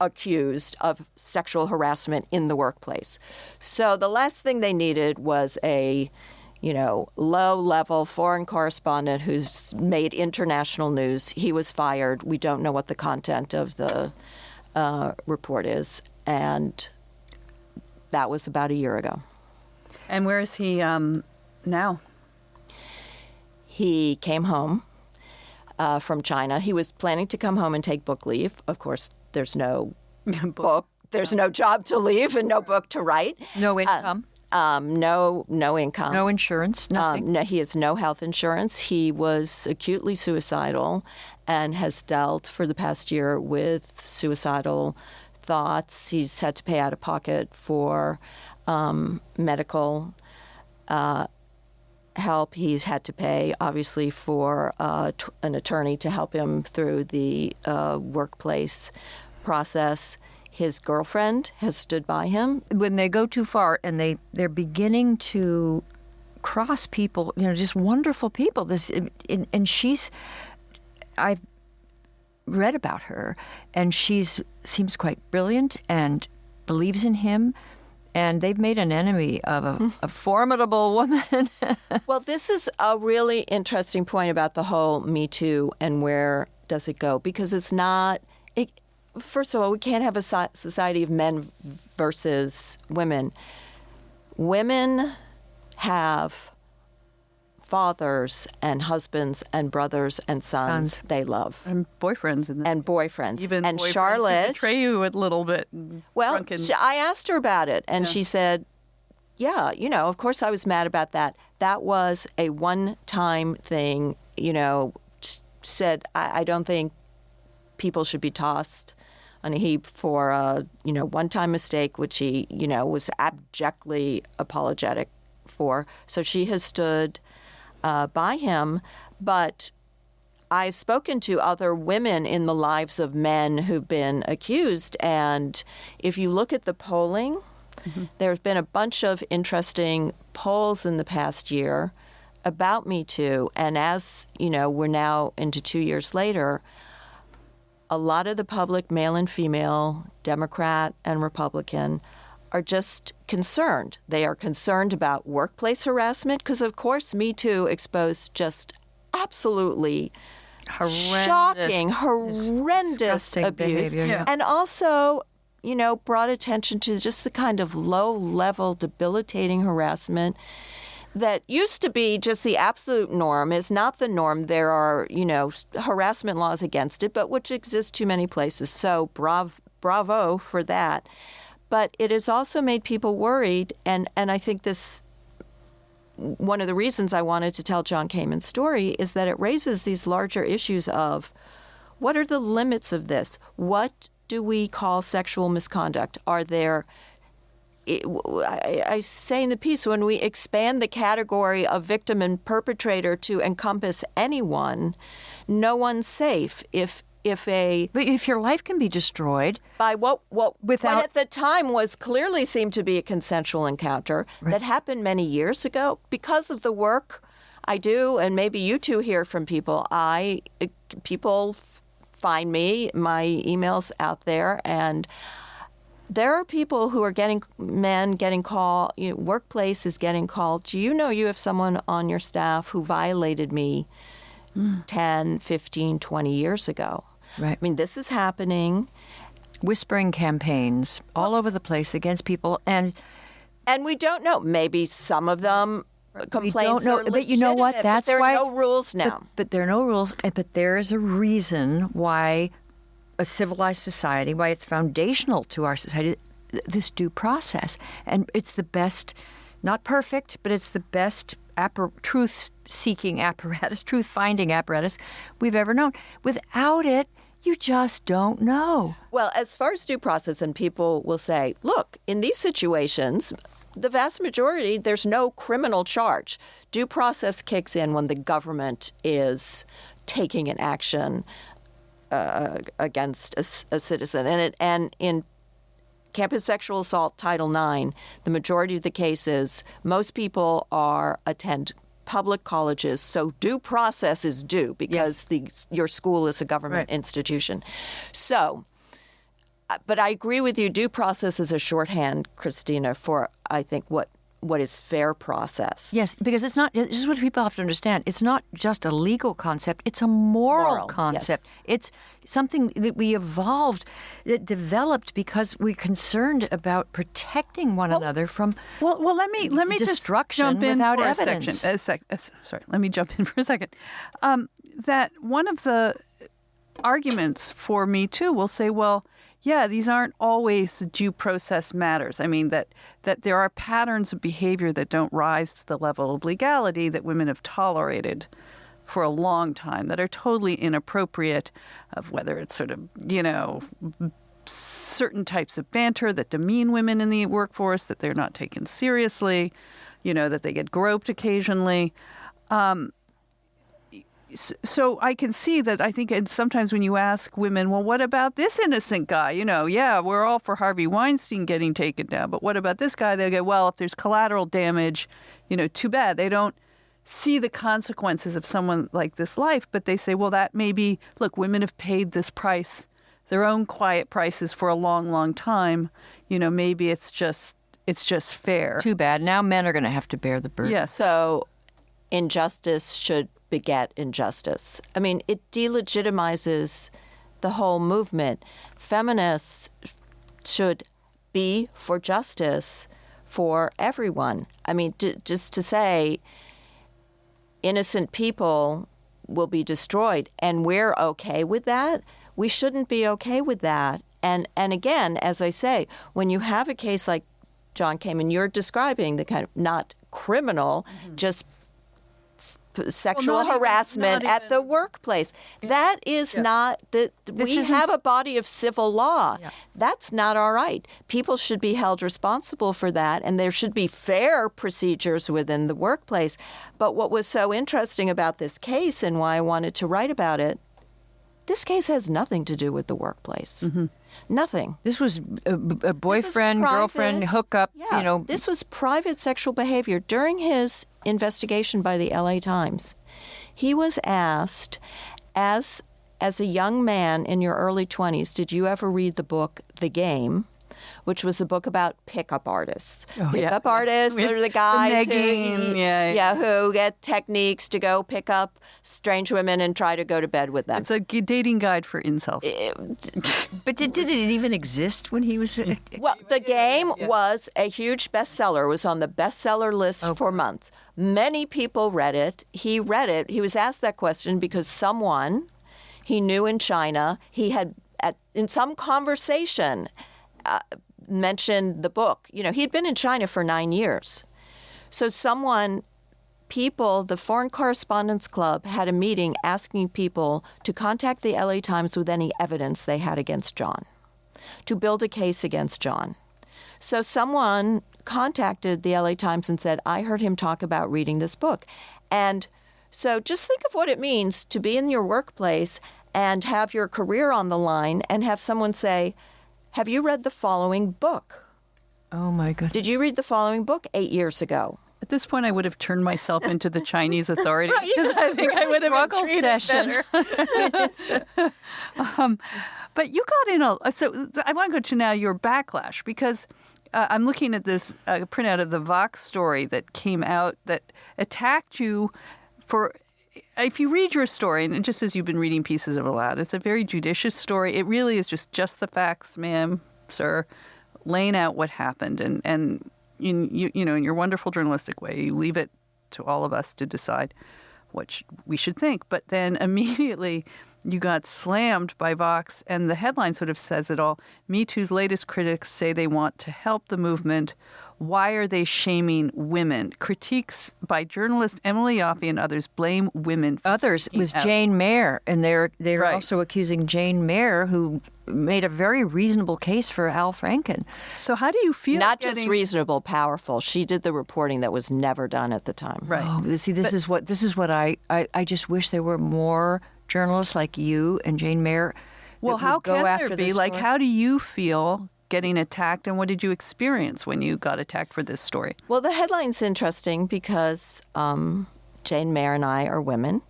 accused of sexual harassment in the workplace. So the last thing they needed was a low-level foreign correspondent who's made international news. He was fired. We don't know what the content of the report is. And that was about a year ago. And where is he now? He came home from China. He was planning to come home and take book leave. Of course, there's no book. There's no job to leave and no book to write. No income. No income. No insurance, nothing. No, he has no health insurance. He was acutely suicidal and has dealt for the past year with suicidal thoughts. He's had to pay out of pocket for medical help. He's had to pay, obviously, for an attorney to help him through the workplace process. His girlfriend has stood by him. When they go too far and they're beginning to cross people, just wonderful people. And I've read about her, and seems quite brilliant and believes in him. And they've made an enemy of a formidable woman. Well, this is a really interesting point about the whole Me Too and where does it go? Because it's not... First of all, we can't have a society of men versus women. Women have fathers and husbands and brothers and sons they love. And boyfriends. And boyfriends. Even and boyfriends Charlotte... who betray you a little bit. Well, drunken. I asked her about it, and she said, yeah, of course I was mad about that. That was a one-time thing, said, I don't think people should be tossed on a heap for a, one-time mistake, which he, was abjectly apologetic for. So she has stood by him. But I've spoken to other women in the lives of men who've been accused. And if you look at the polling, there's been a bunch of interesting polls in the past year about Me Too. And as, we're now into 2 years later, a lot of the public, male and female, Democrat and Republican, are just concerned. They are concerned about workplace harassment because, of course, Me Too exposed just absolutely shocking, horrendous abuse. Behavior, yeah. And also, brought attention to just the kind of low-level, debilitating harassment that used to be just the absolute norm is not the norm. There are, harassment laws against it, but which exist too many places. So bravo for that. But it has also made people worried, and I think one of the reasons I wanted to tell John Kaiman's story is that it raises these larger issues of what are the limits of this? What do we call sexual misconduct? Are there... I say in the piece, when we expand the category of victim and perpetrator to encompass anyone, no one's safe. But if your life can be destroyed by what at the time seemed to be a consensual encounter that happened many years ago, because of the work I do, and maybe you two hear from people, people find me. My email's out there. And there are people who are men getting called, workplace is getting called. Do you know you have someone on your staff who violated me 10, 15, 20 years ago? Right. I mean, this is happening. Whispering campaigns all over the place against people. And we don't know. Maybe some of them complaints we don't know, are legitimate, but you know what? That's but there why are no rules now. But there are no rules. But there is a reason why a civilized society, why it's foundational to our society, this due process. And it's the best, not perfect, but it's the best truth-seeking apparatus, truth-finding apparatus we've ever known. Without it, you just don't know. Well, as far as due process, and people will say, look, in these situations, the vast majority, there's no criminal charge. Due process kicks in when the government is taking an action against a citizen. And in campus sexual assault Title IX, the majority of the cases, most people attend public colleges, so due process is due because your school is a government institution. So, but I agree with you, due process is a shorthand, Christina, for, I think, what is fair process. Yes, because it's not, this is what people have to understand. It's not just a legal concept, it's a moral concept. Yes. It's something that we evolved, that developed because we're concerned about protecting one another from let me destruction just jump in without for evidence. Sorry, let me jump in for a second. That one of the arguments for Me Too will say, well, yeah, these aren't always due process matters. I mean, that there are patterns of behavior that don't rise to the level of legality that women have tolerated for a long time, that are totally inappropriate, of whether it's sort of, certain types of banter that demean women in the workforce, that they're not taken seriously, that they get groped occasionally. So I can see that. I think, and sometimes when you ask women, well, what about this innocent guy? We're all for Harvey Weinstein getting taken down, but what about this guy? They'll go, well, if there's collateral damage, too bad. They don't see the consequences of someone like this life, but they say, well, that maybe, look, women have paid this price, their own quiet prices for a long, long time. Maybe it's just fair. Too bad. Now men are going to have to bear the burden. Yes. So injustice should beget injustice. I mean, it delegitimizes the whole movement. Feminists should be for justice for everyone. I mean, just to say innocent people will be destroyed and we're okay with that, we shouldn't be okay with that. And again, as I say, when you have a case like John Kaiman, you're describing the kind of not criminal, just sexual harassment at the workplace. That is not that we have a body of civil law. Yeah. That's not all right. People should be held responsible for that, and there should be fair procedures within the workplace. But what was so interesting about this case and why I wanted to write about it, this case has nothing to do with the workplace. Mm-hmm. Nothing. This was a boyfriend, girlfriend, hookup, This was private sexual behavior. During his investigation by the LA Times, he was asked, as a young man in your early 20s, did you ever read the book The Game, which was a book about pickup artists. Pickup artists are the guys who get techniques to go pick up strange women and try to go to bed with them. It's a dating guide for incels. But did it even exist when he was... Well, The Game was a huge bestseller. It was on the bestseller list for months. Many people read it. He read it. He was asked that question because someone he knew in China, he had, in some conversation... mentioned the book. He'd been in China for 9 years. So the Foreign Correspondents Club had a meeting asking people to contact the LA Times with any evidence they had against John, to build a case against John. So someone contacted the LA Times and said, I heard him talk about reading this book. And so just think of what it means to be in your workplace and have your career on the line and have someone say, have you read the following book? Oh, my goodness. Did you read the following book 8 years ago? At this point, I would have turned myself into the Chinese authorities because I think I would have been treated better. But you got in so I want to go to now your backlash, because I'm looking at this printout of the Vox story that came out that attacked you for, if you read your story, and just as you've been reading pieces of it aloud, it's a very judicious story. It really is just the facts, ma'am, sir, laying out what happened. And you know, in your wonderful journalistic way, you leave it to all of us to decide what we should think. But then immediately you got slammed by Vox, and the headline sort of says it all. Me Too's latest critics say they want to help the movement. Why are they shaming women? Critiques by journalist Emily Yoffe and others blame women. For Others was out. Jane Mayer, and they're Right. also accusing Jane Mayer, who made a very reasonable case for Al Franken. So how do you feel? Not just reasonable, powerful. She did the reporting that was never done at the time. Right. Oh, see, this is what I just wish there were more journalists like you and Jane Mayer. Well, that how would go can after there be? this Like, story. how do you feel getting attacked, and what did you experience when you got attacked for this story? Well, the headline's interesting because Jane Mayer and I are women.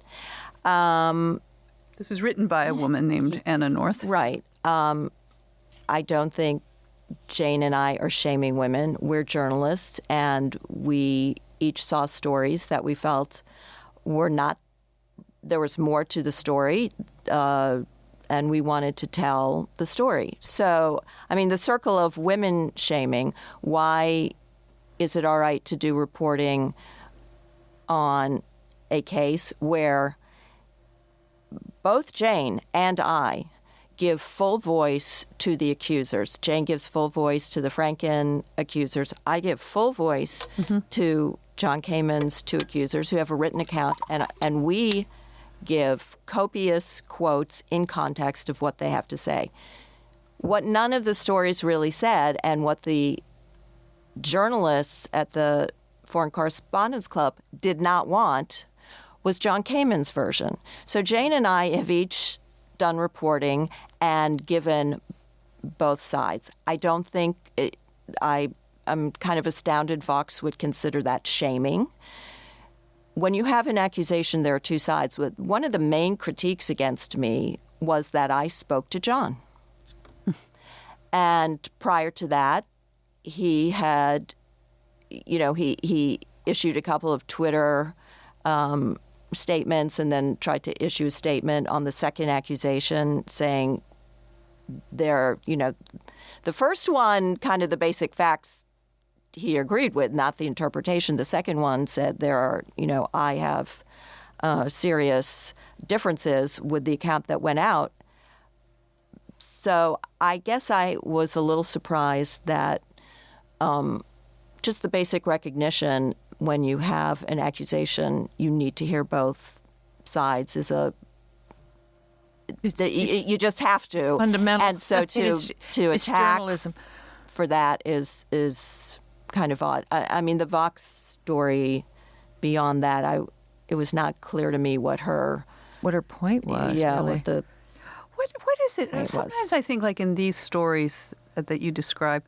This was written by a woman named Anna North. Right. I don't think Jane and I are shaming women. We're journalists, and we each saw stories that we felt were not, there was more to the story, and we wanted to tell the story. So, I mean, the circle of women shaming, why is it all right to do reporting on a case where both Jane and I give full voice to the accusers? Jane gives full voice to the Franken accusers. I give full voice to John Kaiman's two accusers who have a written account, and we give copious quotes in context of what they have to say. What none of the stories really said, and what the journalists at the Foreign Correspondents Club did not want, was John Kaiman's version. So Jane and I have each done reporting and given both sides. I don't think I'm kind of astounded Vox would consider that shaming. When you have an accusation, there are two sides. One of the main critiques against me was that I spoke to John. And prior to that, he had, he issued a couple of Twitter statements, and then tried to issue a statement on the second accusation saying the first one, kind of the basic facts he agreed with, not the interpretation. The second one said there are, I have serious differences with the account that went out. So I guess I was a little surprised that just the basic recognition when you have an accusation, you need to hear both sides you just have to. Fundamental. And so to it's attack journalism. for that is kind of odd. I mean, the Vox story, beyond that, it was not clear to me what her point was. Really. what the What is it? It was. Sometimes I think, like in these stories that you describe,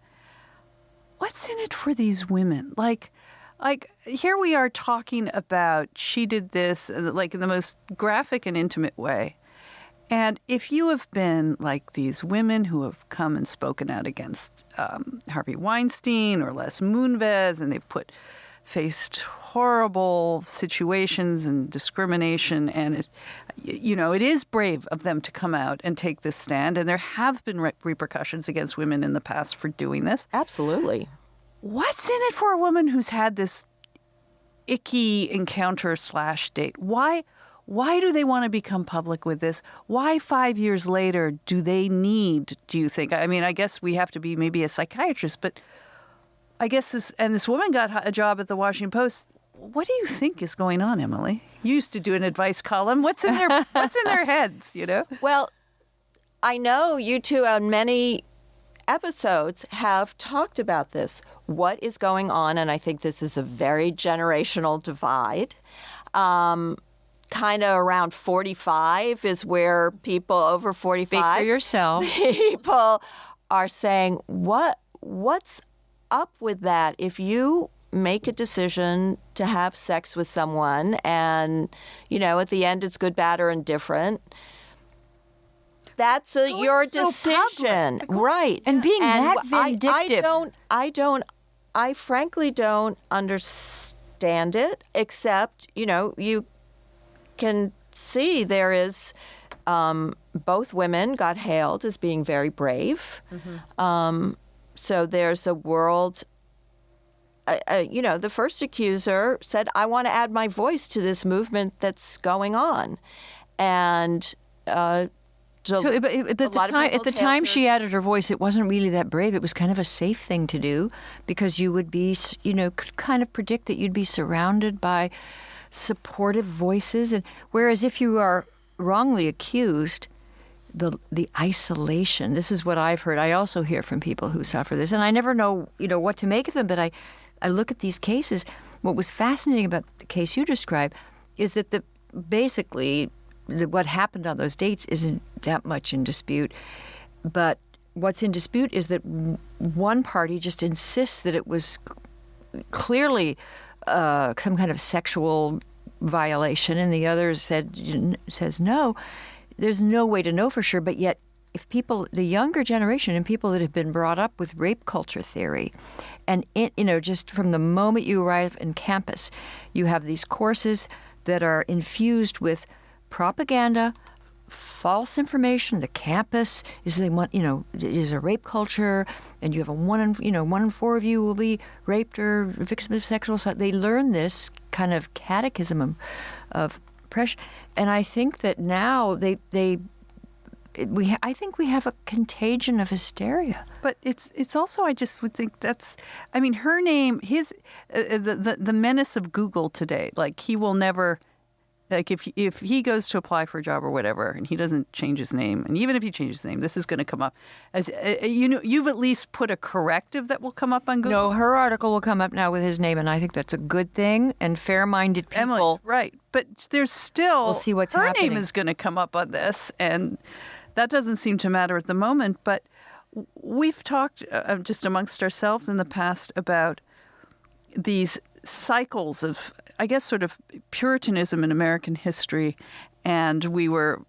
what's in it for these women? Like here we are talking about she did this, like in the most graphic and intimate way. And if you have been like these women who have come and spoken out against Harvey Weinstein or Les Moonves, and they've faced horrible situations and discrimination, and it is brave of them to come out and take this stand, and there have been repercussions against women in the past for doing this. Absolutely. What's in it for a woman who's had this icky encounter / date? Why do they want to become public with this? Why 5 years later do you think? I mean, I guess we have to be maybe a psychiatrist, but I guess this woman got a job at the Washington Post. What do you think is going on, Emily? You used to do an advice column. What's in their heads, Well, I know you two on many episodes have talked about this. What is going on? And I think this is a very generational divide. Kind of around 45 is where people over 45. Speak for yourself. People are saying, what's up with that? If you make a decision to have sex with someone and, at the end it's good, bad, or indifferent, that's your decision, right? And being that vindictive. I frankly don't understand it, except, you can see there is, both women got hailed as being very brave. So there's a world, the first accuser said, I want to add my voice to this movement that's going on. And So, but at the time she added her voice, it wasn't really that brave. It was kind of a safe thing to do because you would be, could kind of predict that you'd be surrounded by supportive voices. And whereas if you are wrongly accused, the isolation, this is what I've heard. I also hear from people who suffer this, and I never know, what to make of them. But I look at these cases. What was fascinating about the case you described is that basically what happened on those dates isn't that much in dispute. But what's in dispute is that one party just insists that it was clearly some kind of sexual violation, and the other says no. There's no way to know for sure, but yet if people, the younger generation and people that have been brought up with rape culture theory, and just from the moment you arrive in campus, you have these courses that are infused with propaganda, false information. The campus is is a rape culture, and you have one in four of you will be raped or victims of sexual assault. They learn this kind of catechism of oppression, and I think that now I think we have a contagion of hysteria. But it's also, I just would think her name, the menace of Google today, like he will never. Like if he goes to apply for a job or whatever, and he doesn't change his name, and even if he changes his name, this is going to come up as you've at least put a corrective that will come up on Google. No, her article will come up now with his name, and I think that's a good thing. And fair-minded people, Emily, right? But there's still we'll see what's her happening. name is going to come up on this, and that doesn't seem to matter at the moment. But we've talked just amongst ourselves in the past about these cycles of, I guess, sort of Puritanism in American history. And we were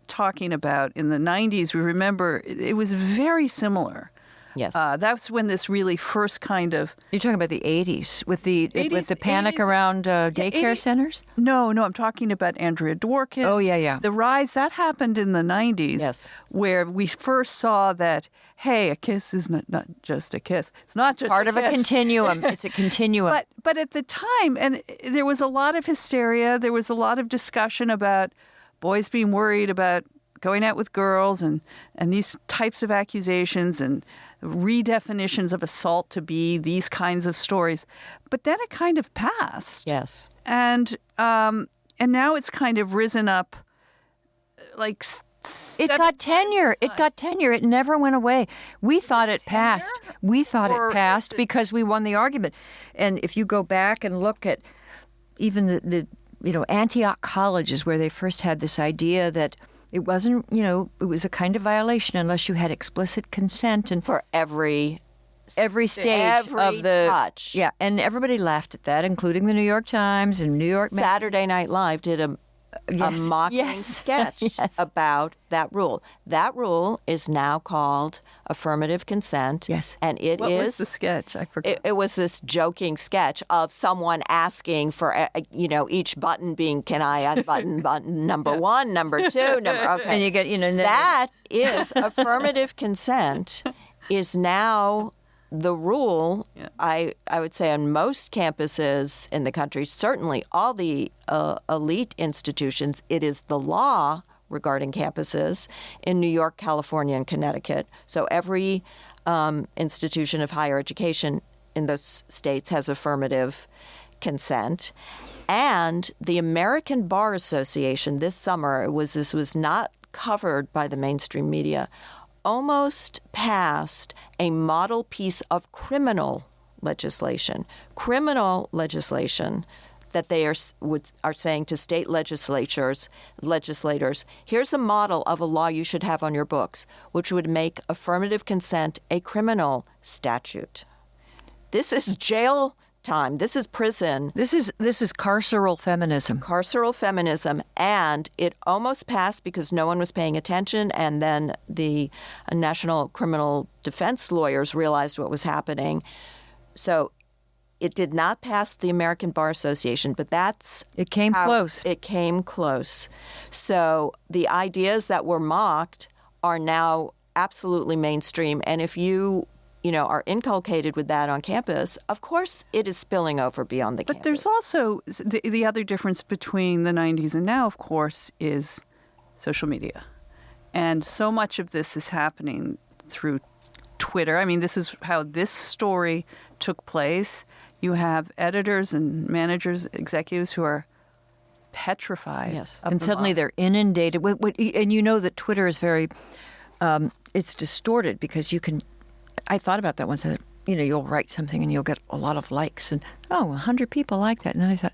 talking about in the 90s, we remember it was very similar. Yes. That's when this really first kind of... You're talking about the 80s with the panic 80s, around daycare centers? No, I'm talking about Andrea Dworkin. Oh, yeah. The rise, that happened in the 90s. Yes. Where we first saw that, hey, a kiss is not just a kiss. It's not just part a of kiss. a continuum. It's a continuum. But at the time, and there was a lot of hysteria. There was a lot of discussion about boys being worried about going out with girls and these types of accusations and redefinitions of assault to be these kinds of stories. But then it kind of passed. Yes. And now it's kind of risen up like... It got tenure. It never went away. We thought it passed. We thought it passed because we won the argument. And if you go back and look at even the Antioch colleges where they first had this idea that it wasn't, it was a kind of violation unless you had explicit consent and For every stage of the touch. Yeah, and everybody laughed at that, including the New York Times and New York Saturday Night Live did a mocking sketch about that rule. That rule is now called affirmative consent. Yes. And What was the sketch? I forgot. It was this joking sketch of someone asking for, each button being, can I unbutton button number one, number two, number, okay. And you get, that is affirmative consent is now the rule. Yeah. I would say on most campuses in the country, certainly all the elite institutions, it is the law regarding campuses in New York, California, and Connecticut. So every institution of higher education in those states has affirmative consent. And the American Bar Association this summer, this was not covered by the mainstream media, almost passed a model piece of criminal legislation that they are saying to state legislators, here's a model of a law you should have on your books, which would make affirmative consent a criminal statute. This is jail time. This is prison. This is carceral feminism. Carceral feminism, and it almost passed because no one was paying attention, and then the National Criminal Defense lawyers realized what was happening. So it did not pass the American Bar Association, but it came close. It came close. So the ideas that were mocked are now absolutely mainstream, and if you are inculcated with that on campus, of course it is spilling over beyond the campus. But there's also the other difference between the 90s and now, of course, is social media. And so much of this is happening through Twitter. I mean, this is how this story took place. You have editors and managers, executives who are petrified. Yes. And suddenly they're inundated. And you know that Twitter is very, it's distorted because you can, I thought about that once. You'll write something and you'll get a lot of likes, and 100 people like that. And then I thought,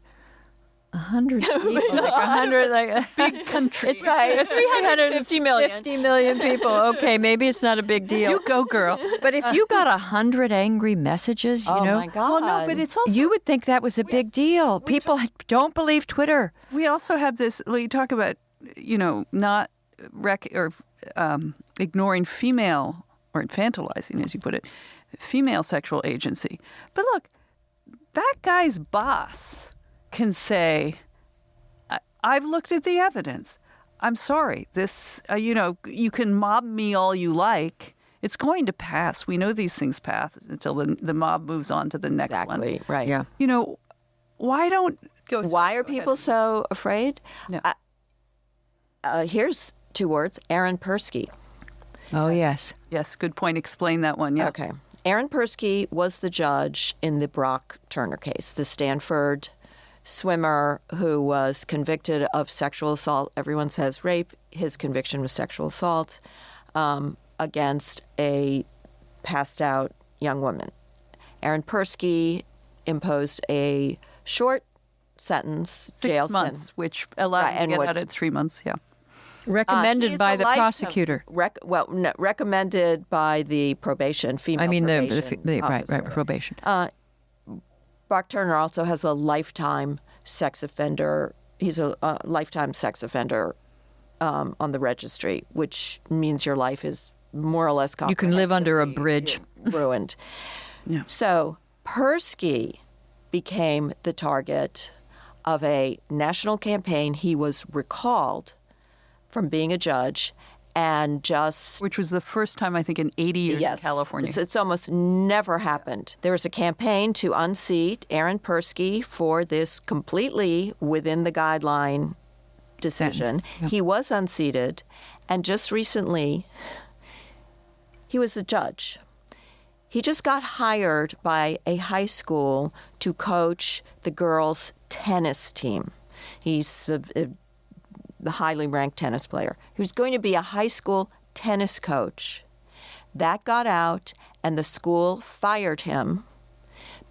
100 people, like 100, like a big country. It's right. 350 million. 50 million people. Okay, maybe it's not a big deal. You go, girl. But if you got 100 angry messages, oh my God. Well, no, but it's also, you would think that was a big deal. People don't believe Twitter. we also have this. Well, you talk about, not ignoring female, or infantilizing, as you put it, female sexual agency. But look, that guy's boss can say, I've looked at the evidence. I'm sorry. This, you can mob me all you like. It's going to pass. We know these things pass until the mob moves on to the next one. Exactly, right. Yeah. Why don't... Why are people so afraid? No. Here's 2 words, Aaron Persky. Oh, yes. Yes, good point. Explain that one. Yeah. Okay. Aaron Persky was the judge in the Brock Turner case, the Stanford swimmer who was convicted of sexual assault. Everyone says rape. His conviction was sexual assault against a passed out young woman. Aaron Persky imposed a short sentence, 6 jail months, sentence. which allowed him to get out at 3 months. Yeah. Recommended He's by a the prosecutor. Recommended by the probation, female probation right, officer. probation. Brock Turner also has a lifetime sex offender. He's a lifetime sex offender on the registry, which means your life is more or less You can live under a bridge. ruined. Yeah. So Persky became the target of a national campaign. He was recalled from being a judge and just... Which was the first time, I think, in 80 years in California. It's almost never happened. There was a campaign to unseat Aaron Persky for this completely within the guideline decision. Yep. He was unseated, and just recently, he was a judge. He just got hired by a high school to coach the girls' tennis team. He's the highly ranked tennis player who's going to be a high school tennis coach. That got out, and the school fired him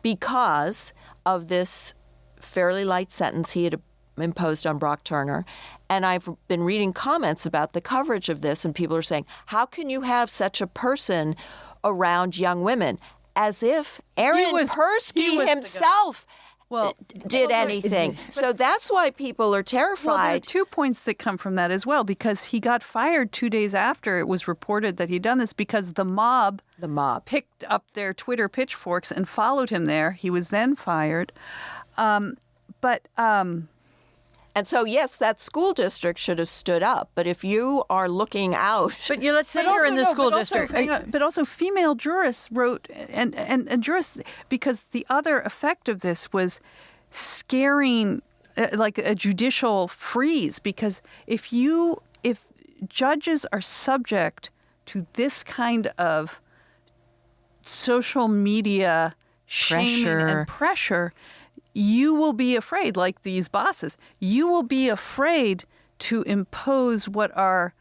because of this fairly light sentence he had imposed on Brock Turner. And I've been reading comments about the coverage of this, and people are saying, how can you have such a person around young women? As if Aaron Persky himself did anything. So that's why people are terrified. Well, there are 2 points that come from that as well, because he got fired 2 days after it was reported that he'd done this, because the mob picked up their Twitter pitchforks and followed him there. He was then fired. And so, yes, that school district should have stood up. But if you are looking out... But let's say you're in the school district. But also female jurists wrote, and jurists, because the other effect of this was scaring, like a judicial freeze. Because if judges are subject to this kind of social media shaming and pressure, you will be afraid, like these bosses, you will be afraid to impose what are,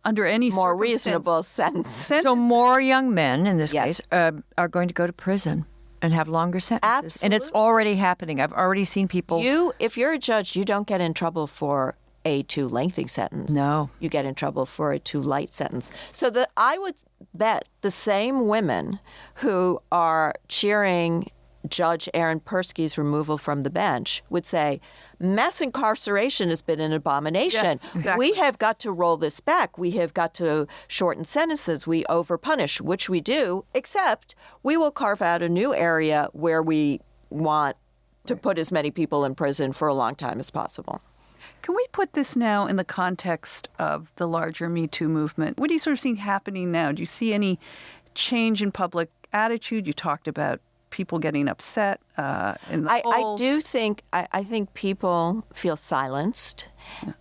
under any more reasonable sentences. So more young men, in this case, are going to go to prison and have longer sentences. Absolutely. And it's already happening. I've already seen people... If you're a judge, you don't get in trouble for a too lengthy sentence. No. You get in trouble for a too light sentence. So I would bet the same women who are cheering Judge Aaron Persky's removal from the bench, would say, mass incarceration has been an abomination. Yes, exactly. We have got to roll this back. We have got to shorten sentences. We overpunish, which we do, except we will carve out a new area where we want to put as many people in prison for a long time as possible. Can we put this now in the context of the larger Me Too movement? What do you sort of see happening now? Do you see any change in public attitude? You talked about people getting upset in the polls. I think people feel silenced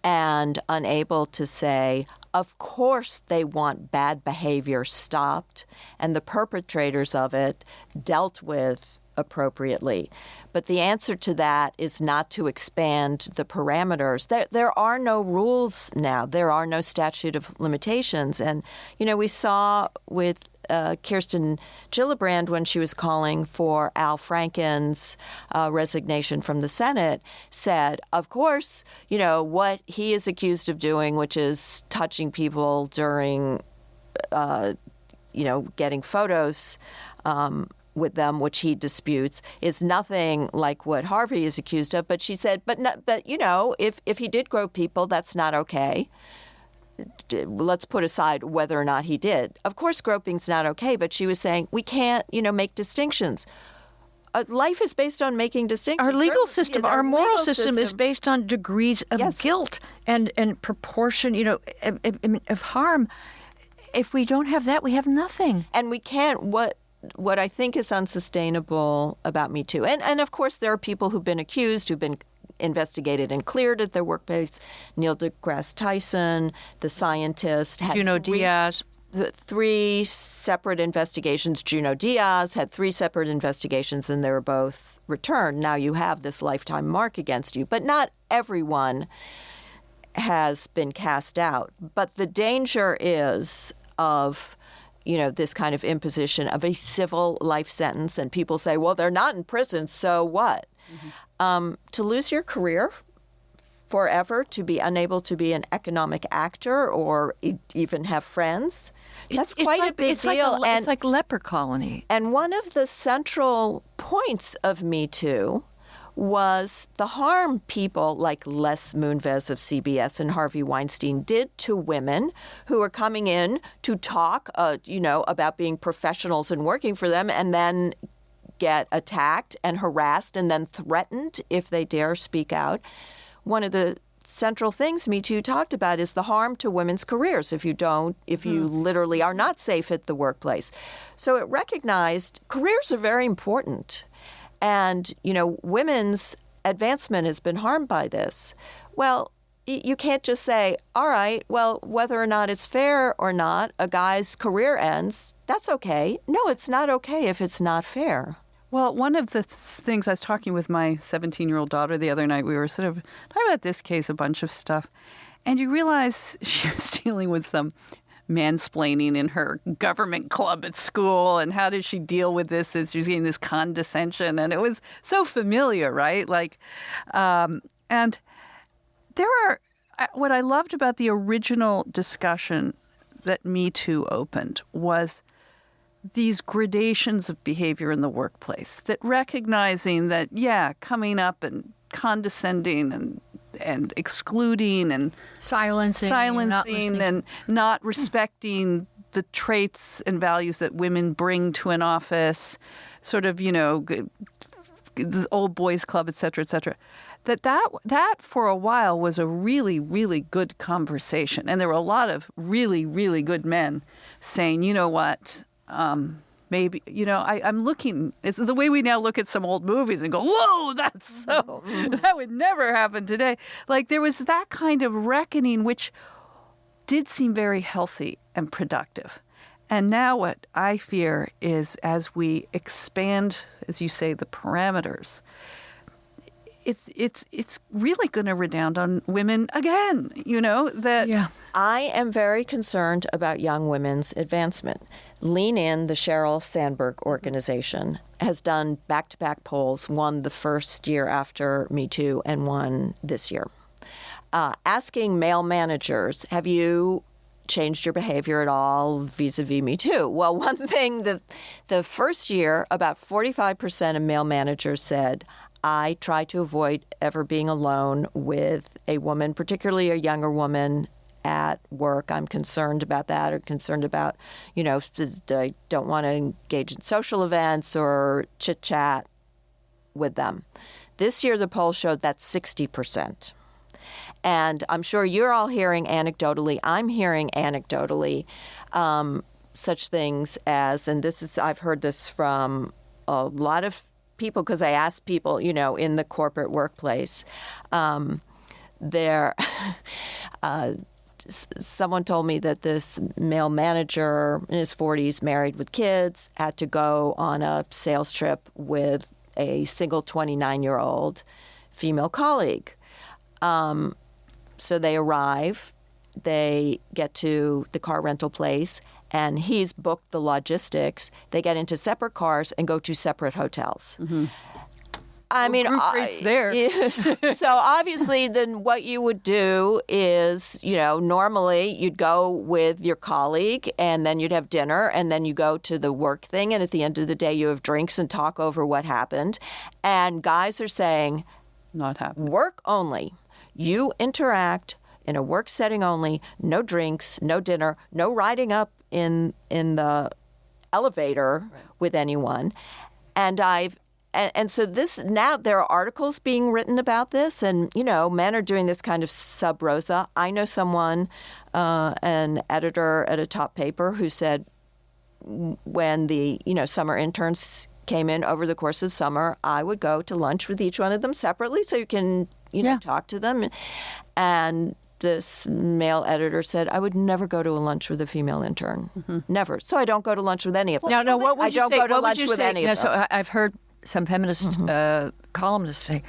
and unable to say, of course they want bad behavior stopped and the perpetrators of it dealt with appropriately. But the answer to that is not to expand the parameters. There are no rules now. There are no statute of limitations. And, we saw with Kirsten Gillibrand when she was calling for Al Franken's resignation from the Senate, said, of course, what he is accused of doing, which is touching people during, getting photos with them, which he disputes, is nothing like what Harvey is accused of. But she said, if he did grope people, that's not okay. Let's put aside whether or not he did. Of course, groping's not okay, but she was saying we can't, make distinctions. Life is based on making distinctions. Our legal system, our moral system is based on degrees of guilt and proportion, of harm. If we don't have that, we have nothing. And we can't. What I think is unsustainable about Me Too, and of course there are people who've been accused, who've been investigated and cleared at their workplace. Neil deGrasse Tyson, the scientist, had Juno Diaz. Three separate investigations. Juno Diaz had 3 separate investigations, and they were both returned. Now you have this lifetime mark against you, but not everyone has been cast out. But the danger is of this kind of imposition of a civil life sentence, and people say, well, they're not in prison, so what? Mm-hmm. To lose your career forever, to be unable to be an economic actor or even have friends, that's quite a big deal. It's like leper colony. And one of the central points of Me Too was the harm people like Les Moonves of CBS and Harvey Weinstein did to women who were coming in to talk, about being professionals and working for them, and then get attacked and harassed and then threatened if they dare speak out. One of the central things Me Too talked about is the harm to women's careers if you literally are not safe at the workplace. So it recognized careers are very important. And, women's advancement has been harmed by this. Well, you can't just say, all right, well, whether or not it's fair or not, a guy's career ends, that's okay. No, it's not okay if it's not fair. Well, one of the things I was talking with my 17-year-old daughter the other night, we were sort of talking about this case, a bunch of stuff, and you realize she was dealing with some mansplaining in her government club at school, and how did she deal with this as she's getting this condescension, and it was so familiar, right? And there are, what I loved about the original discussion that Me Too opened was these gradations of behavior in the workplace, that recognizing that, coming up and condescending and excluding and silencing and not respecting the traits and values that women bring to an office, sort of, the old boys club, et cetera, that for a while was a really, really good conversation. And there were a lot of really, really good men saying, you know what, maybe, I'm looking, it's the way we now look at some old movies and go, whoa, that's so, that would never happen today. Like there was that kind of reckoning, which did seem very healthy and productive. And now what I fear is as we expand, as you say, the parameters, it's really going to redound on women again, that... Yeah. I am very concerned about young women's advancement. Lean In, the Sheryl Sandberg organization, has done back-to-back polls, one the first year after Me Too and one this year, asking male managers, have you changed your behavior at all vis-a-vis Me Too? Well, one thing that the first year, about 45% of male managers said, I try to avoid ever being alone with a woman, particularly a younger woman at work. I'm concerned about that, or concerned about, I don't want to engage in social events or chit-chat with them. This year, the poll showed that's 60%. And I'm sure you're all hearing anecdotally, I'm hearing anecdotally, such things as, and I've heard this from a lot of people, because I asked people, in the corporate workplace, someone told me that this male manager in his 40s, married with kids, had to go on a sales trip with a single 29-year-old female colleague. So they arrive, they get to the car rental place, and he's booked the logistics. They get into separate cars and go to separate hotels. Mm-hmm. I mean, group rates there. So obviously, then what you would do is, normally you'd go with your colleague, and then you'd have dinner, and then you go to the work thing, and at the end of the day, you have drinks and talk over what happened. And guys are saying, not happening. Work only. You interact in a work setting only. No drinks, no dinner, no riding up in the elevator with anyone. And so now there are articles being written about this, and, men are doing this kind of sub rosa. I know someone, an editor at a top paper, who said when the, summer interns came in over the course of summer, I would go to lunch with each one of them separately so you can, talk to them. And this male editor said, I would never go to a lunch with a female intern. Mm-hmm. Never. So I don't go to lunch with any of them. No, what would you say? I don't go to lunch with any of them. So I've heard some feminist columnists say,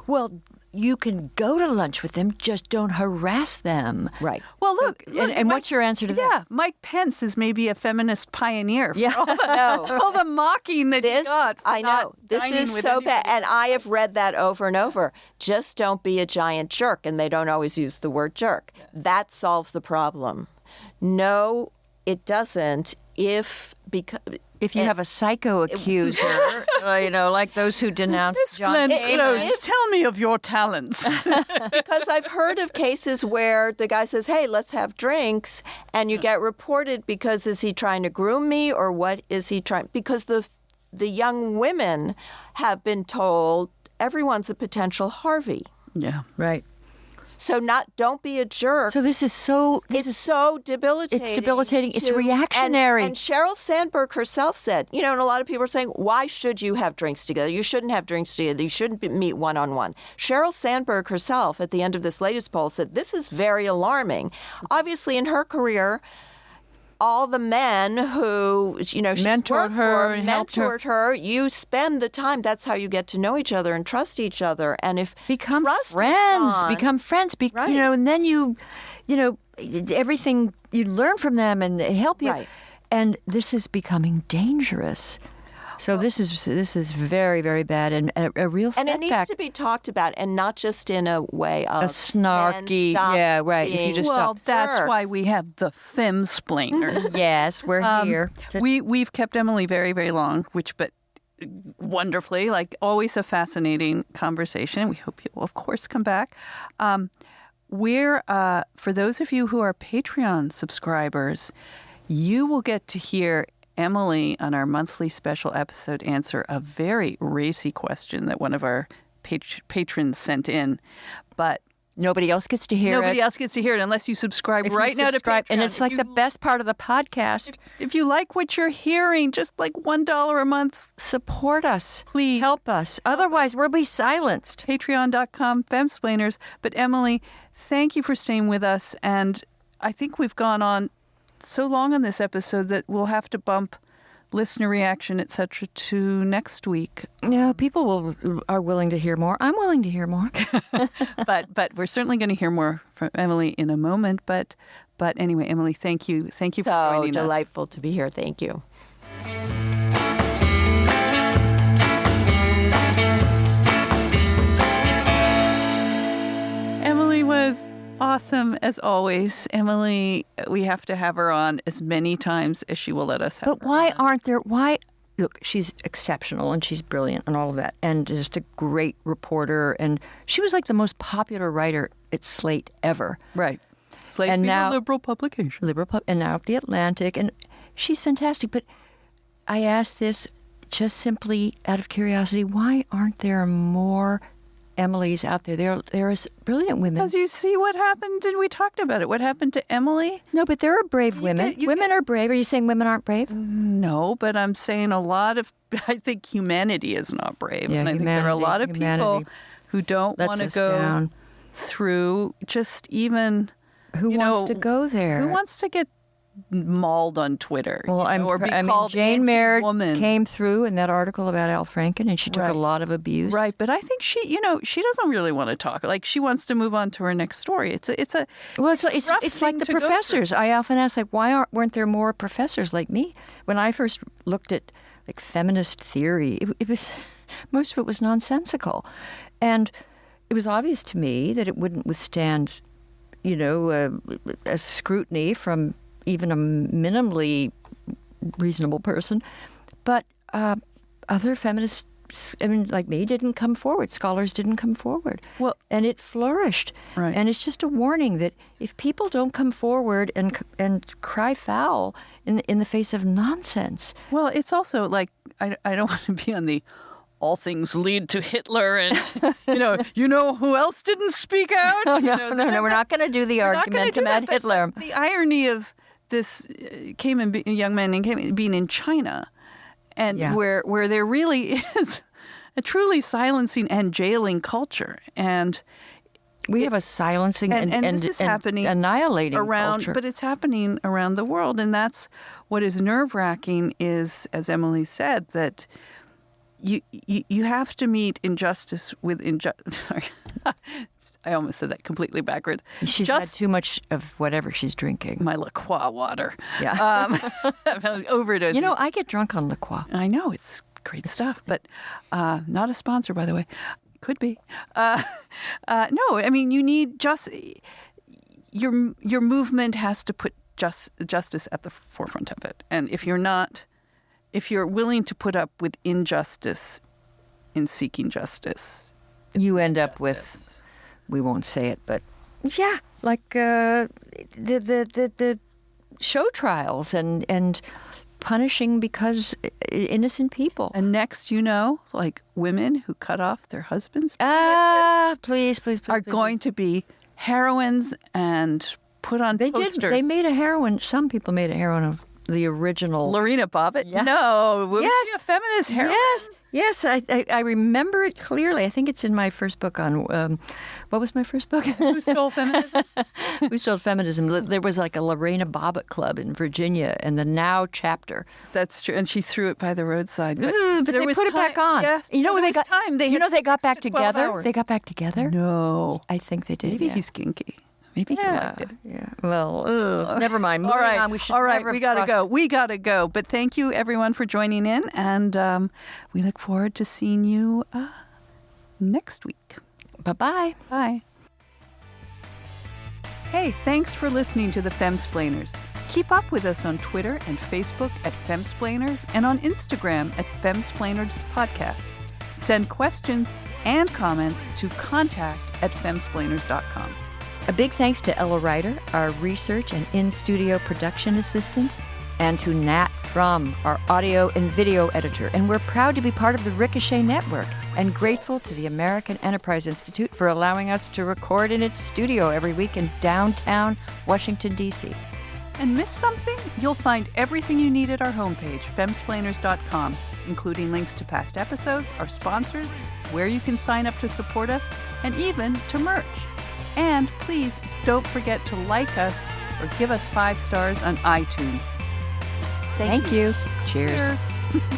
well, you can go to lunch with them, just don't harass them. Right. Well, look, and what's your answer to that? Yeah, Mike Pence is maybe a feminist pioneer. Yeah. All the mocking that he got. I know. This is so bad. And I have read that over and over. Just don't be a giant jerk. And they don't always use the word jerk. Yeah. That solves the problem. No, it doesn't. If you have a psycho accuser, like those who denounce John Kaiman. Tell me of your talents. Because I've heard of cases where the guy says, hey, let's have drinks, and you get reported because is he trying to groom me, or what is he trying? Because the young women have been told everyone's a potential Harvey. Yeah. Right. So don't be a jerk. So this is so debilitating. It's debilitating. It's reactionary. And Sheryl Sandberg herself said, and a lot of people are saying, why should you have drinks together? You shouldn't have drinks together. You shouldn't meet one-on-one. Sheryl Sandberg herself, at the end of this latest poll, said, this is very alarming. Obviously, in her career, all the men who, she mentored her. You spend the time. That's how you get to know each other and trust each other. And if become trust friends, is gone, become friends, right. And then everything you learn from them and they help you. Right. And this is becoming dangerous. So this is very, very bad and a real setback. And it needs to be talked about, and not just in a way of a snarky, yeah, right. If you just that's why we have the femsplainers. Yes, we're here. We've kept Emily very, very long, but wonderfully, like always, a fascinating conversation. We hope you'll, of course, come back. We're for those of you who are Patreon subscribers, you will get to hear Emily, on our monthly special episode, answer a very racy question that one of our patrons sent in. But nobody else gets to hear it. Nobody else gets to hear it unless you subscribe now to Patreon. And it's like the best part of the podcast. If you like what you're hearing, just like $1 a month, support us. Please. Help us. Otherwise, we'll be silenced. Patreon.com, Femsplainers. But Emily, thank you for staying with us. And I think we've gone on so long on this episode that we'll have to bump listener reaction, etc., to next week. Yeah, people are willing to hear more. I'm willing to hear more. but we're certainly going to hear more from Emily in a moment. But anyway, Emily, thank you. Thank you for joining us. So delightful to be here. Thank you. Emily was awesome as always. Emily, we have to have her on as many times as she will let us have But her why on. aren't there? Why? Look, she's exceptional and she's brilliant and all of that, and just a great reporter. And she was like the most popular writer at Slate ever. Right. Slate And being now- a liberal publication. And now at the Atlantic, and she's fantastic. But I ask this just simply out of curiosity: why aren't there more Emilys out there? There is brilliant women. Because you see what happened, and we talked about it. What happened to Emily? No, but there are brave women. Women are brave. Are you saying women aren't brave? No, but I'm saying I think humanity is not brave. Yeah, and I think there are a lot of people humanity who don't lets want to us go down. through just even... Who you wants know, to go there? Who wants to get mauled on Twitter? Well, or be called Jane Mayer anti-woman? came through in that article about Al Franken, and she took Right. a lot of abuse. Right, but I think she doesn't really want to talk. Like, she wants to move on to her next story. It's a Well, rough it's like thing the to go through. professors. I often ask, like, why weren't there more professors like me? When I first looked at like feminist theory, it was most of it was nonsensical, and it was obvious to me that it wouldn't withstand, a scrutiny from even a minimally reasonable person. But other feminists, like me, didn't come forward. Scholars didn't come forward. Well- and it flourished. Right. And it's just a warning that if people don't come forward and cry foul in the face of nonsense, Well, it's also like I don't want to be on the all things lead to Hitler, and you know who else didn't speak out? no, we're not going to do the We're not gonna argument do that, about but Hitler. The irony of this young man named Kaiman being in China, and Yeah. where there really is a truly silencing and jailing culture, and We have a silencing and this is happening annihilating around, culture. but it's happening around the world, and that's what is nerve-wracking. Is, as Emily said, that you have to meet injustice with injustice. Sorry, I almost said that completely backwards. She's had too much of whatever she's drinking. My La Croix water. Yeah. Overdose. I get drunk on La Croix. I know it's great stuff, but not a sponsor, by the way. Could be. No, I mean, you need your movement has to put justice at the forefront of it, and if you're willing to put up with injustice in seeking justice, You end up with, we won't say it, but yeah, like the show trials and punishing because innocent people. and next, like women who cut off their husbands Please, are going to be heroines and put on They posters. did. They made a heroine. Some people made a heroine of the original. Lorena Bobbitt? Yeah. No, was Yes. she a feminist heroine? Yes. I remember it clearly. I think it's in my first book on, what was my first book? Who stole feminism? Who Stole Feminism. There was like a Lorena Bobbitt club in Virginia and the Now chapter. That's true, and she threw it by the roadside. But there they was put it back time- on. Yes, You know there they was got time. They you know had they got 6 back to 12 together. hours. They got back together. No, I think they did. maybe yeah. he's kinky. Maybe he liked it. Yeah. Well, never mind. All Moving right, on. We should all right. never We have gotta crossed- go. We gotta go. But thank you, everyone, for joining in, and we look forward to seeing you next week. Bye-bye. Bye. Hey, thanks for listening to the Femsplainers. Keep up with us on Twitter and Facebook at Femsplainers and on Instagram at Femsplainers Podcast. Send questions and comments to contact@femsplainers.com. A big thanks to Ella Ryder, our research and in-studio production assistant, and to Nat Frum, our audio and video editor. And we're proud to be part of the Ricochet Network and grateful to the American Enterprise Institute for allowing us to record in its studio every week in downtown Washington, D.C. And miss something? You'll find everything you need at our homepage, femsplainers.com, including links to past episodes, our sponsors, where you can sign up to support us, and even to merch. And please don't forget to like us or give us 5 stars on iTunes. Thank you. Cheers. Cheers.